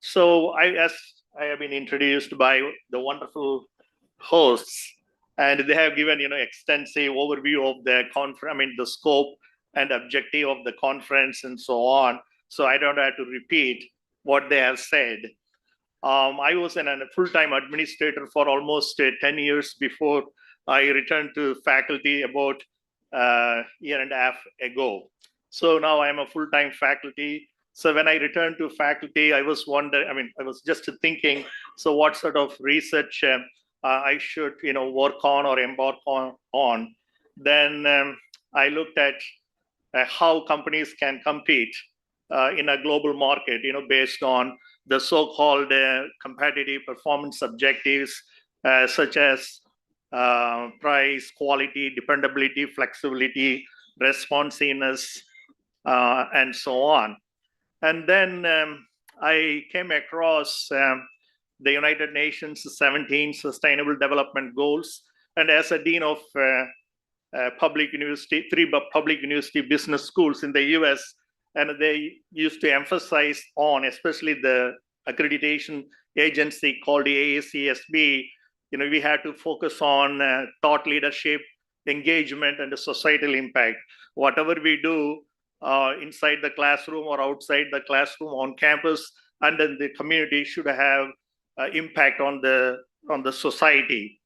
So as I have been introduced by the wonderful hosts, and they have given extensive overview of the conference, the scope and objective of the conference and so on. So I don't have to repeat what they have said. I was a full-time administrator for almost 10 years before I returned to faculty about a year and a half ago. So now I'm a full-time faculty. So when I returned to faculty, I was just thinking, so what sort of research I should work on or embark on. Then I looked at how companies can compete in a global market, based on the so-called competitive performance objectives, such as price, quality, dependability, flexibility, responsiveness, and so on. And then I came across the United Nations 17 Sustainable Development Goals, and as a dean of public university, 3 public university business schools in the US, and they used to emphasize on, especially the accreditation agency called the AACSB, we had to focus on thought leadership, engagement, and the societal impact. Whatever we do inside the classroom or outside the classroom, on campus, and then the community should have impact on the society.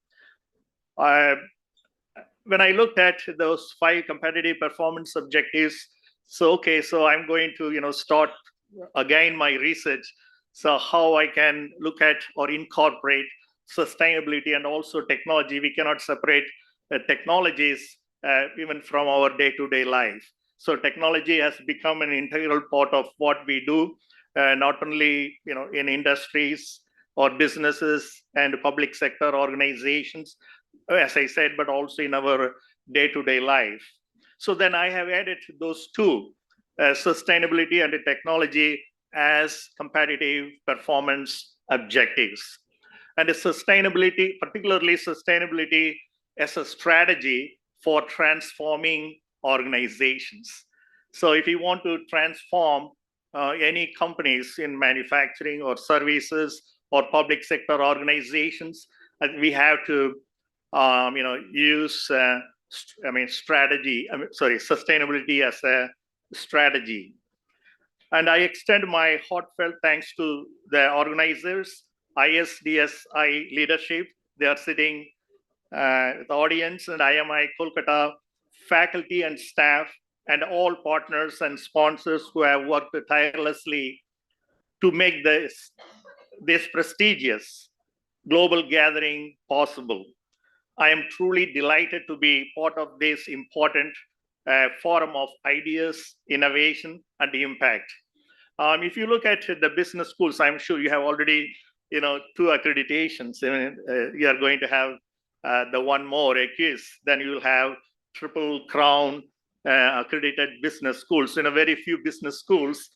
when I looked at those 5 competitive performance objectives, so I'm going to start again my research. So how I can look at or incorporate sustainability and also technology. We cannot separate technologies even from our day-to-day life. So technology has become an integral part of what we do, not only in industries or businesses and public sector organizations, as I said, but also in our day-to-day life. So then I have added those two, sustainability and technology, as competitive performance objectives. And sustainability, particularly sustainability as a strategy for transforming organizations. So if you want to transform any companies in manufacturing or services or public sector organizations, we have to use sustainability as a strategy. And I extend my heartfelt thanks to the organizers, ISDSI leadership. They are sitting the audience, and IMI Kolkata faculty and staff, and all partners and sponsors who have worked tirelessly to make this prestigious global gathering possible. I am truly delighted to be part of this important forum of ideas, innovation, and impact. If you look at the business schools, I'm sure you have already, 2 accreditations. You are going to have the one more, AQUIS. Then you will have Triple Crown accredited business schools. Very few business schools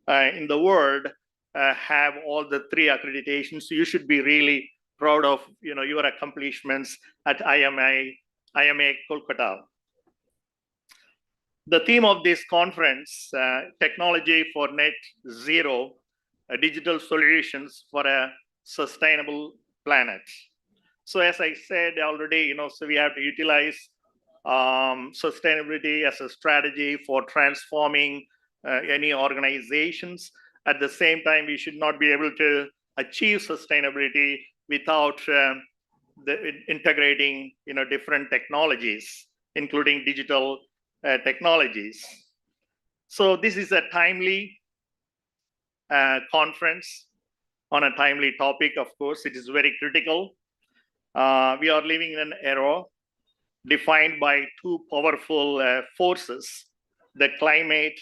in the world have all the 3 accreditations. So you should be really proud of your accomplishments at IMA Kolkata. The theme of this conference, technology for net zero, digital solutions for a sustainable planet. So as I said already, so we have to utilize sustainability as a strategy for transforming any organizations. At the same time, we should not be able to achieve sustainability without integrating different technologies, including digital technologies. So this is a timely conference on a timely topic. Of course, it is very critical. We are living in an era defined by 2 powerful forces: the climate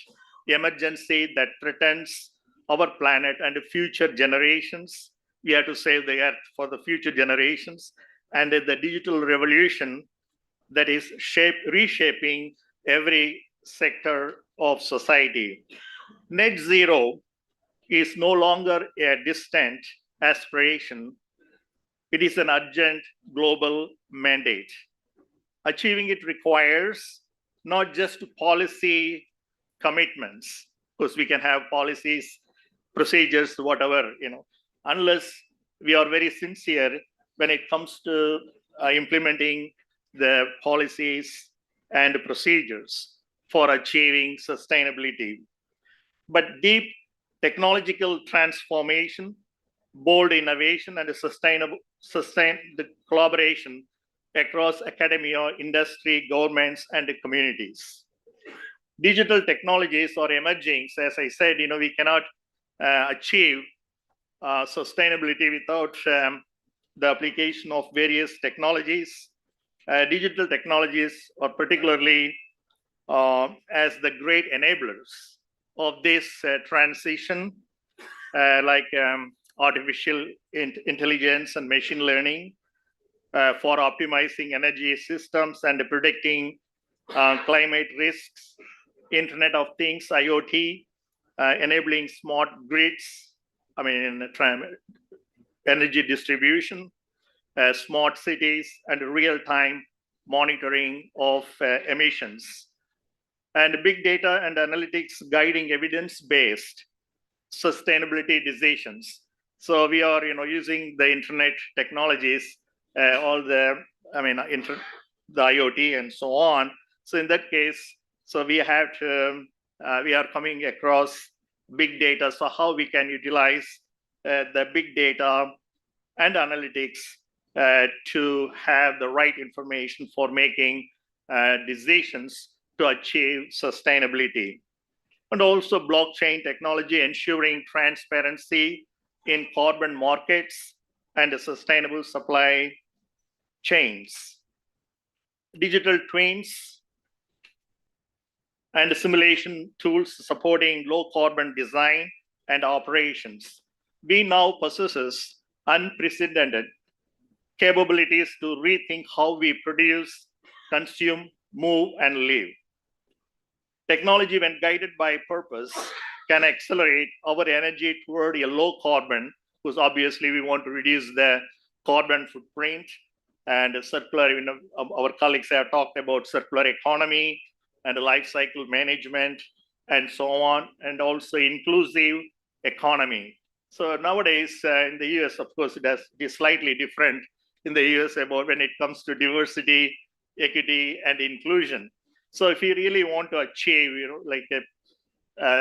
emergency that threatens our planet and future generations. We have to save the earth for the future generations, and the digital revolution that is reshaping every sector of society. Net zero is no longer a distant aspiration. It is an urgent global mandate. Achieving it requires not just policy commitments, because we can have policies, procedures, whatever, unless we are very sincere when it comes to implementing the policies and procedures for achieving sustainability. But deep technological transformation, bold innovation, and sustained collaboration across academia, industry, governments, and communities. Digital technologies are emerging. So as I said, we cannot achieve sustainability without the application of various technologies. Digital technologies are particularly as the great enablers of this transition, like artificial intelligence and machine learning for optimizing energy systems and predicting climate risks, Internet of Things, IoT, enabling smart grids, energy distribution, smart cities, and real-time monitoring of emissions, and big data and analytics guiding evidence-based sustainability decisions. So we are, using the internet technologies, all the, the IoT and so on. So in that case, so we have to, we are coming across big data. So how we can utilize the big data and analytics to have the right information for making decisions to achieve sustainability. And also blockchain technology ensuring transparency in carbon markets and sustainable supply chains. Digital twins and simulation tools supporting low carbon design and operations. We now possess unprecedented capabilities to rethink how we produce, consume, move, and live. Technology, when guided by purpose, can accelerate our energy toward a low carbon, because obviously we want to reduce the carbon footprint and circular. Our colleagues have talked about circular economy and life cycle management and so on, and also inclusive economy. So nowadays in the US, of course, it is slightly different in the US about when it comes to diversity, equity, and inclusion. So if you really want to achieve, like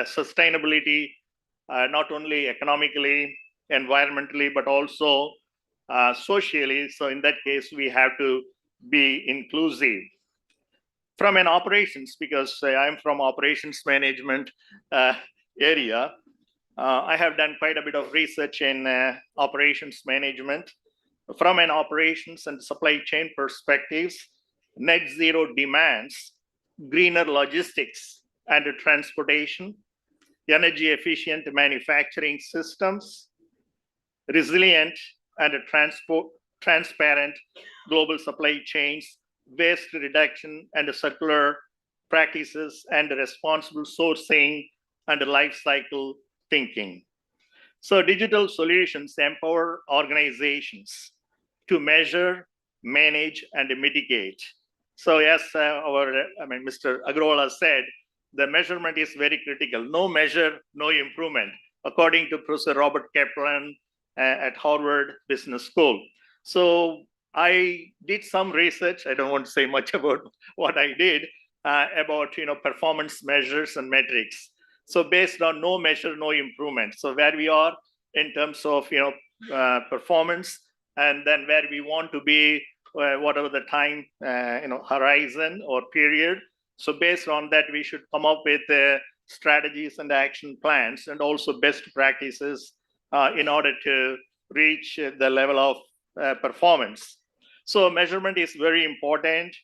sustainability, not only economically, environmentally, but also socially. So in that case, we have to be inclusive. From an operations, because I'm from operations management area, I have done quite a bit of research in operations management. From an operations and supply chain perspectives, net zero demands greener logistics and transportation, energy efficient manufacturing systems, resilient and transparent global supply chains, waste reduction and circular practices, and responsible sourcing and life cycle thinking. So digital solutions empower organizations to measure, manage, and mitigate. So as Mr. Agrawala said, the measurement is very critical. No measure, no improvement, according to Professor Robert Kaplan at Harvard Business School. So I did some research. I don't want to say much about what I did about performance measures and metrics. So based on no measure, no improvement. So where we are in terms of performance, and then where we want to be, whatever the time horizon or period. So based on that, we should come up with strategies and action plans, and also best practices in order to reach the level of performance. So measurement is very important,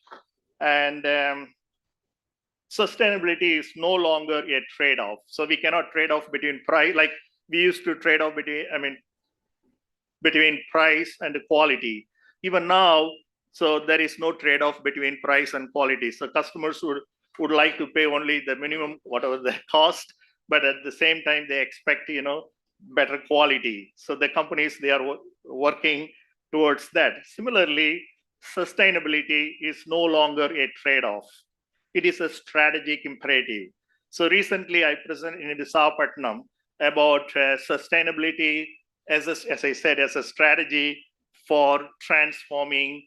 and sustainability is no longer a trade-off. So we cannot trade off between price, like we used to trade off between price and quality. Even now, so there is no trade-off between price and quality. So customers would like to pay only the minimum, whatever the cost, but at the same time they expect better quality. So the companies, they are working towards that. Similarly, sustainability is no longer a trade-off. It is a strategic imperative. So recently I presented in Visakhapatnam about sustainability as I said, as a strategy for transforming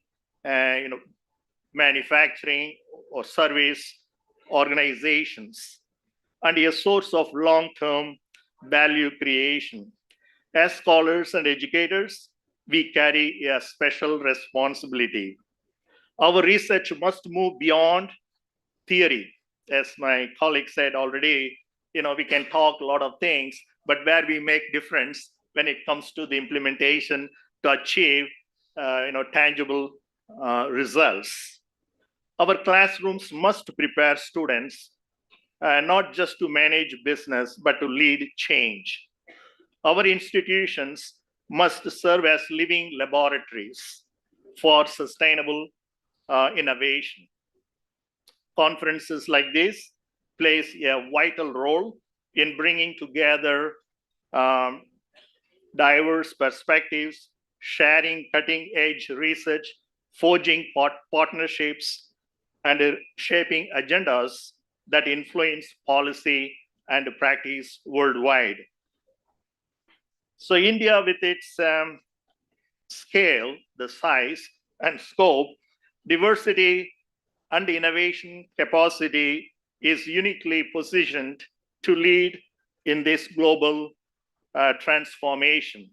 manufacturing or service organizations, and a source of long-term value creation. As scholars and educators, we carry a special responsibility. Our research must move beyond theory. As my colleague said already, we can talk a lot of things, but where we make difference when it comes to the implementation to achieve tangible results. Our classrooms must prepare students not just to manage business, but to lead change. Our institutions must serve as living laboratories for sustainable innovation. Conferences like this plays a vital role in bringing together diverse perspectives, sharing cutting-edge research, forging partnerships, and shaping agendas that influence policy and practice worldwide. So India, with its scale, the size and scope, diversity and innovation capacity, is uniquely positioned to lead in this global transformation.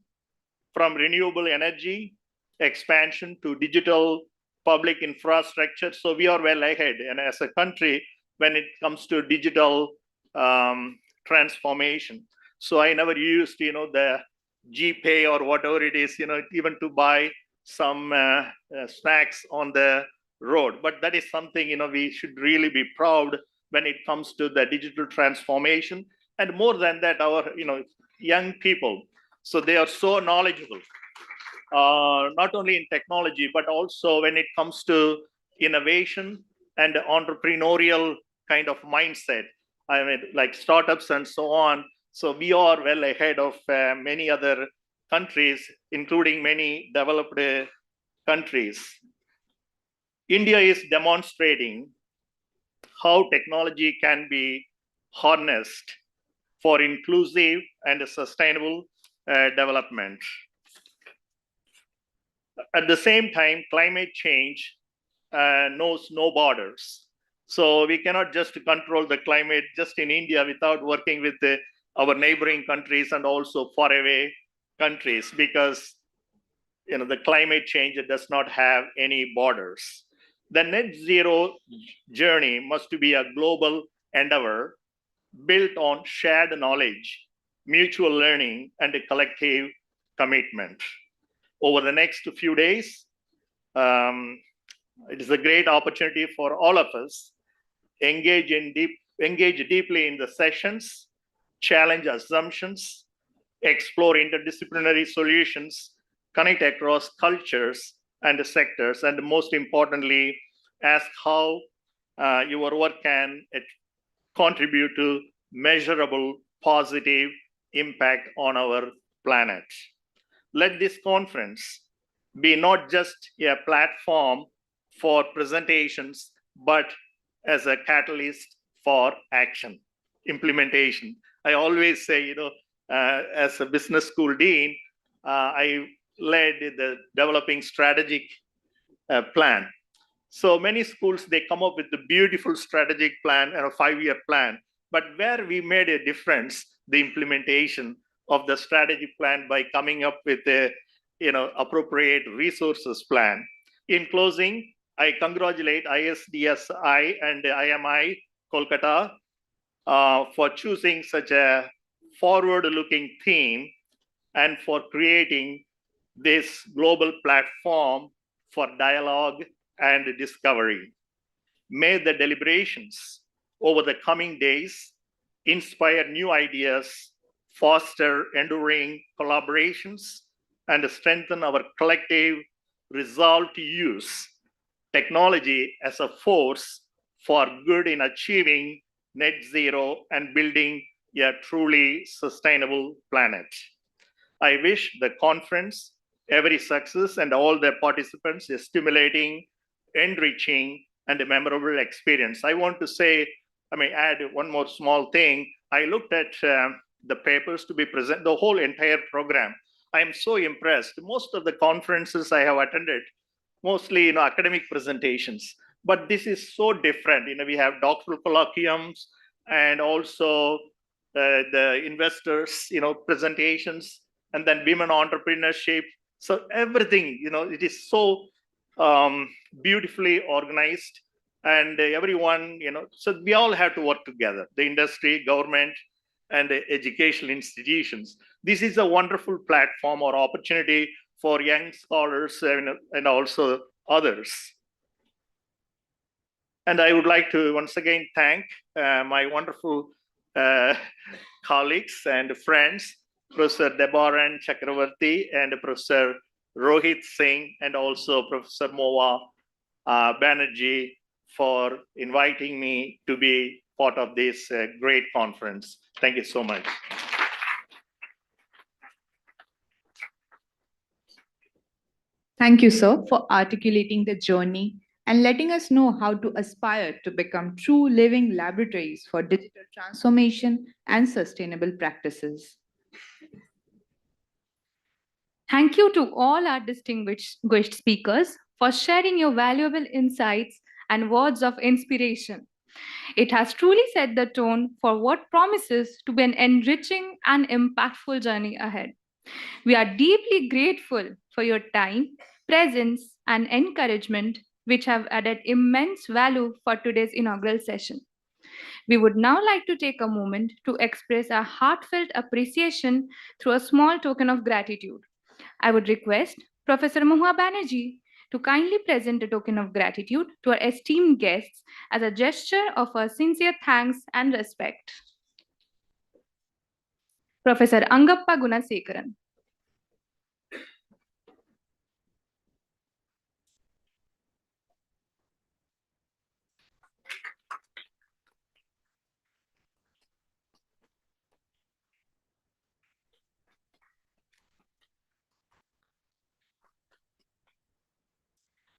From renewable energy expansion to digital public infrastructure. So we are well ahead. And as a country, when it comes to digital transformation. So I never used, the GPay or whatever it is, even to buy some snacks on the road. But that is something, we should really be proud when it comes to the digital transformation. And more than that, our, young people. So they are so knowledgeable, not only in technology, but also when it comes to innovation and entrepreneurial kind of mindset. I mean, like startups and so on. So we are well ahead of many other countries, including many developed countries. India is demonstrating how technology can be harnessed for inclusive and sustainable development. At the same time, climate change knows no borders. So we cannot just control the climate just in India without working with our neighboring countries and also faraway countries, because the climate change does not have any borders. The net zero journey must be a global endeavor built on shared knowledge, mutual learning, and a collective commitment. Over the next few days, it is a great opportunity for all of us engage deeply in the sessions, challenge assumptions, explore interdisciplinary solutions, connect across cultures and sectors, and most importantly, ask how your work can contribute to measurable positive impact on our planet. Let this conference be not just a platform for presentations, but as a catalyst for action, implementation. I always say, as a business school dean, I led the developing strategic plan. So many schools, they come up with the beautiful strategic plan and a 5-year plan, but where we made a difference, the implementation of the strategic plan by coming up with a appropriate resources plan. In closing, I congratulate ISDSI and IMI Kolkata for choosing such a forward-looking theme and for creating this global platform for dialogue and discovery. May the deliberations over the coming days inspire new ideas, foster enduring collaborations, and strengthen our collective resolve to use technology as a force for good in achieving net zero and building a truly sustainable planet. I wish the conference every success and all the participants a stimulating, enriching, and a memorable experience. I want to say, add one more small thing. I looked at the papers to be present, the whole entire program. I am so impressed. Most of the conferences I have attended, mostly academic presentations, but this is so different. We have doctoral colloquiums and also the investors, presentations, and then women entrepreneurship. So everything, it is so beautifully organized, and everyone, so we all have to work together, the industry, government, and the educational institutions. This is a wonderful platform or opportunity for young scholars and also others. And I would like to once again thank my wonderful colleagues and friends, Professor Debaran Chakravarti and Professor Rohit Singh, and also Professor Moa Banerjee for inviting me to be part of this great conference. Thank you so much. Thank you, sir, for articulating the journey and letting us know how to aspire to become true living laboratories for digital transformation and sustainable practices. Thank you to all our distinguished speakers for sharing your valuable insights and words of inspiration. It has truly set the tone for what promises to be an enriching and impactful journey ahead. We are deeply grateful for your time, presence, and encouragement, which have added immense value for today's inaugural session. We would now like to take a moment to express our heartfelt appreciation through a small token of gratitude. I would request Professor Mohua Banerjee to kindly present a token of gratitude to our esteemed guests as a gesture of our sincere thanks and respect. Professor Angappa Gunasekaran.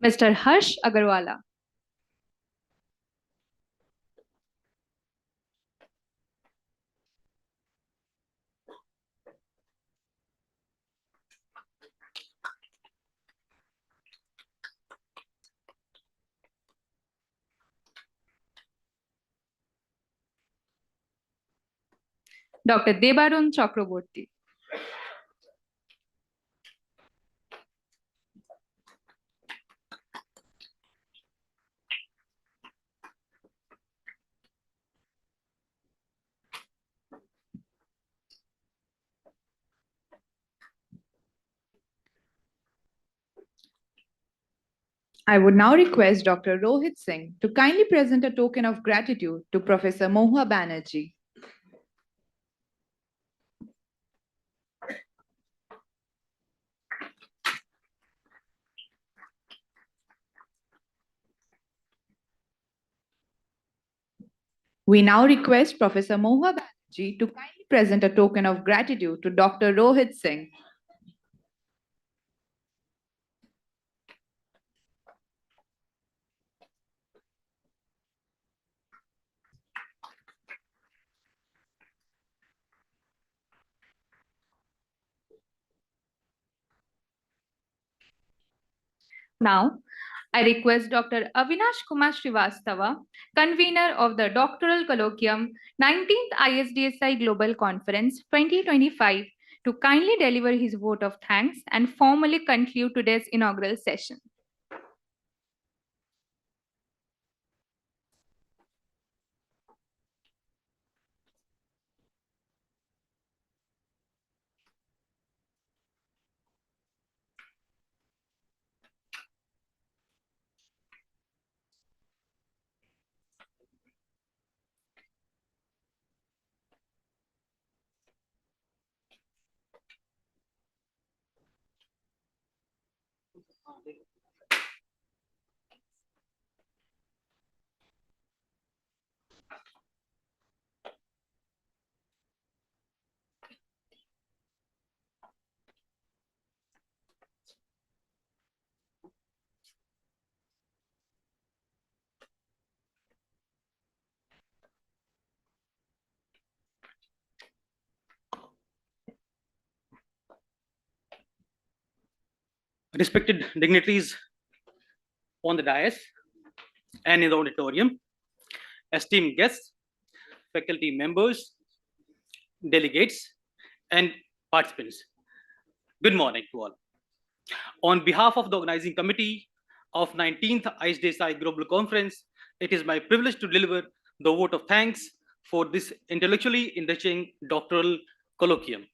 Mr. Harsh Agarwala. Dr. Debarun Chakraborty. I would now request Dr. Rohit Singh to kindly present a token of gratitude to Professor Mohua Banerjee. We now request Professor Mohua Banerjee to kindly present a token of gratitude to Dr. Rohit Singh. Now, I request Dr. Avinash Kumar Srivastava, convener of the Doctoral Colloquium 19th ISDSI Global Conference 2025, to kindly deliver his vote of thanks and formally conclude today's inaugural session. Respected dignitaries on the dais and in the auditorium, esteemed guests, faculty members, delegates, and participants. Good morning to all. On behalf of the organizing committee of 19th ISDSI Global Conference, it is my privilege to deliver the vote of thanks for this intellectually enriching doctoral colloquium.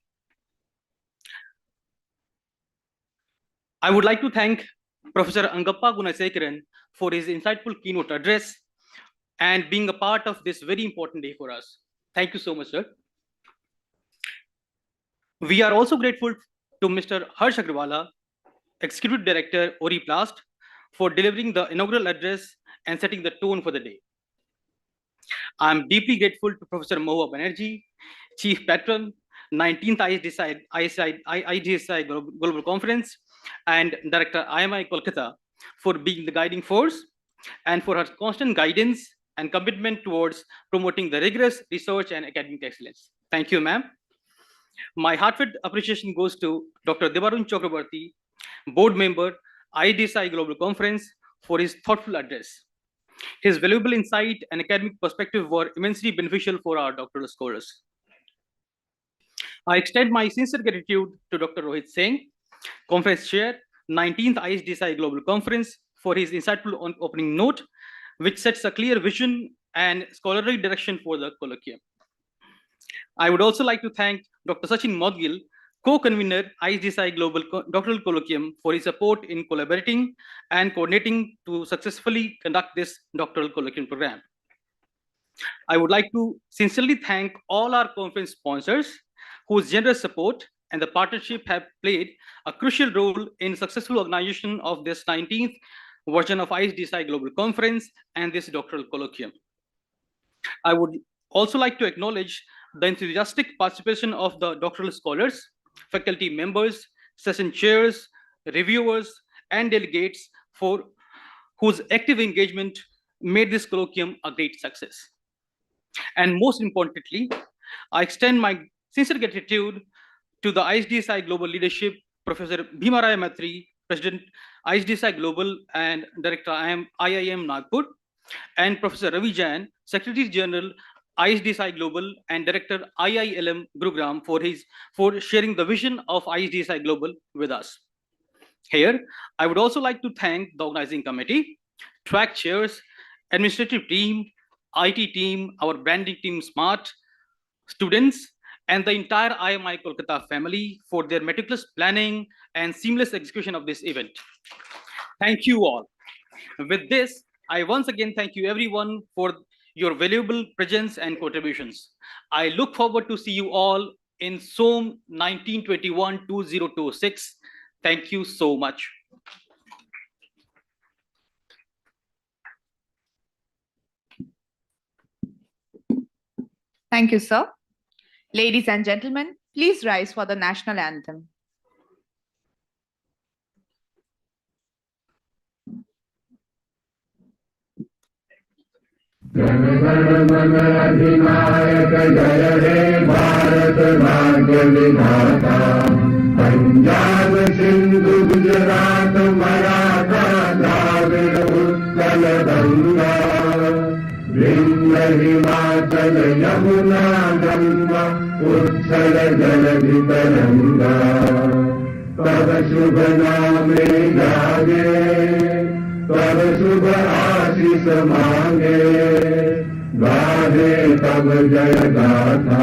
I would like to thank Professor Angappa Gunasekaran for his insightful keynote address and being a part of this very important day for us. Thank you so much, sir. We are also grateful to Mr. Harsh Agarwala, Executive Director, Oriplast, for delivering the inaugural address and setting the tone for the day. I'm deeply grateful to Professor Mohua Banerjee, Chief Patron, 19th ISDSI Global Conference, and Director IMI Kolkata, for being the guiding force and for her constant guidance and commitment towards promoting the rigorous research and academic excellence. Thank you, ma'am. My heartfelt appreciation goes to Dr. Debarun Chakraborty, board member, ISDSI Global Conference, for his thoughtful address. His valuable insight and academic perspective were immensely beneficial for our doctoral scholars. I extend my sincere gratitude to Dr. Rohit Singh, conference chair, 19th ISDSI Global Conference for his insightful opening note, which sets a clear vision and scholarly direction for the colloquium. I would also like to thank Dr. Sachin Modgil, co-convener ISDSI Global Doctoral Colloquium, for his support in collaborating and coordinating to successfully conduct this doctoral colloquium program. I would like to sincerely thank all our conference sponsors whose generous support and the partnership have played a crucial role in successful organization of this 19th version of ISDSI Global Conference and this doctoral colloquium. I would also like to acknowledge the enthusiastic participation of the doctoral scholars, faculty members, session chairs, reviewers, and delegates for whose active engagement made this colloquium a great success. And most importantly, I extend my sincere gratitude to the ISDSI Global Leadership, Professor Bhimaraya Matri, President ISDSI Global and Director IIM Nagpur, and Professor Ravi Jain, Secretary General ISDSI Global and Director IILM Gurugram for sharing the vision of ISDSI Global with us. Here, I would also like to thank the organizing committee, track chairs, administrative team, IT team, our branding team SMART, students, and the entire IMI Kolkata family for their meticulous planning and seamless execution of this event. Thank you all. With this, I once again thank you everyone for your valuable presence and contributions. I look forward to see you all in SOM 1921-2026. Thank you so much. Thank you, sir. Ladies and gentlemen, please rise for the national anthem. जनगण मन अधिनायक जय हे भारत भाग्य विधाता पंजाब सिंधु गुजरात मराठा द्राविड़ उत्कल गंगा विंध्य हिमाचल यमुना गंगा उत्कल जलधि तरंगा तब शुभ नामे जागे तब शुभ आशीष मांगे गाहे तब जय गाथा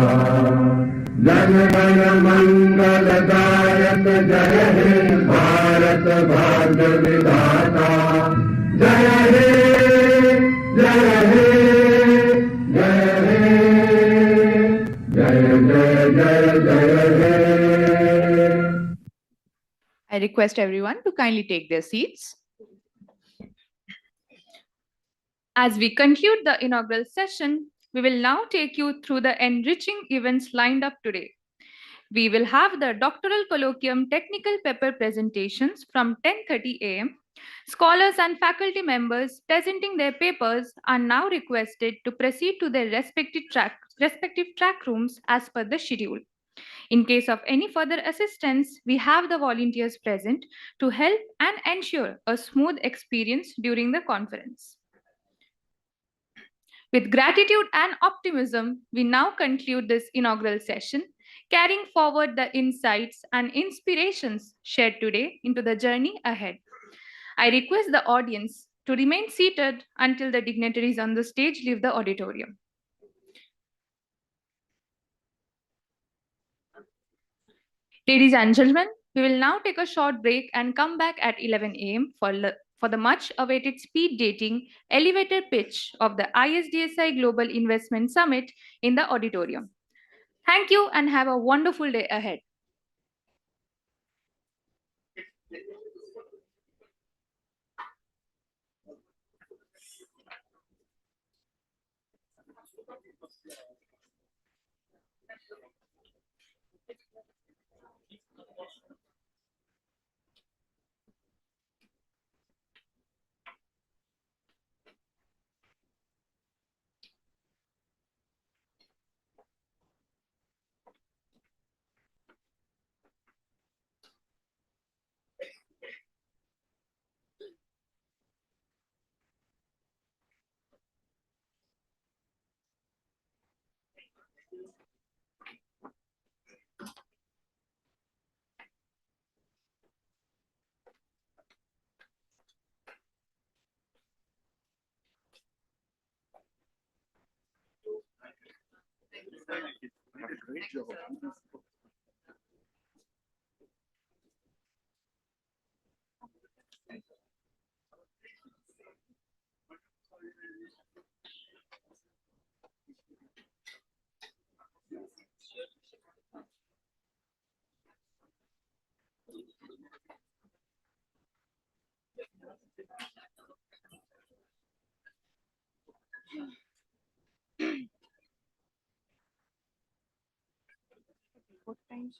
जन गण मंगलदायक जय हे भारत भाग्य विधाता जय हे जय हे जय हे जय जय जय जय हे. I request everyone to kindly take their seats. As we conclude the inaugural session, we will now take you through the enriching events lined up today. We will have the doctoral colloquium technical paper presentations from 10:30 a.m. Scholars and faculty members presenting their papers are now requested to proceed to their respective track rooms as per the schedule. In case of any further assistance, we have the volunteers present to help and ensure a smooth experience during the conference. With gratitude and optimism, we now conclude this inaugural session, carrying forward the insights and inspirations shared today into the journey ahead. I request the audience to remain seated until the dignitaries on the stage leave the auditorium. Ladies and gentlemen, we will now take a short break and come back at 11 a.m. for the much-awaited speed dating elevator pitch of the ISDSI Global Investment Summit in the auditorium. Thank you and have a wonderful day ahead. submit जो होगा What time?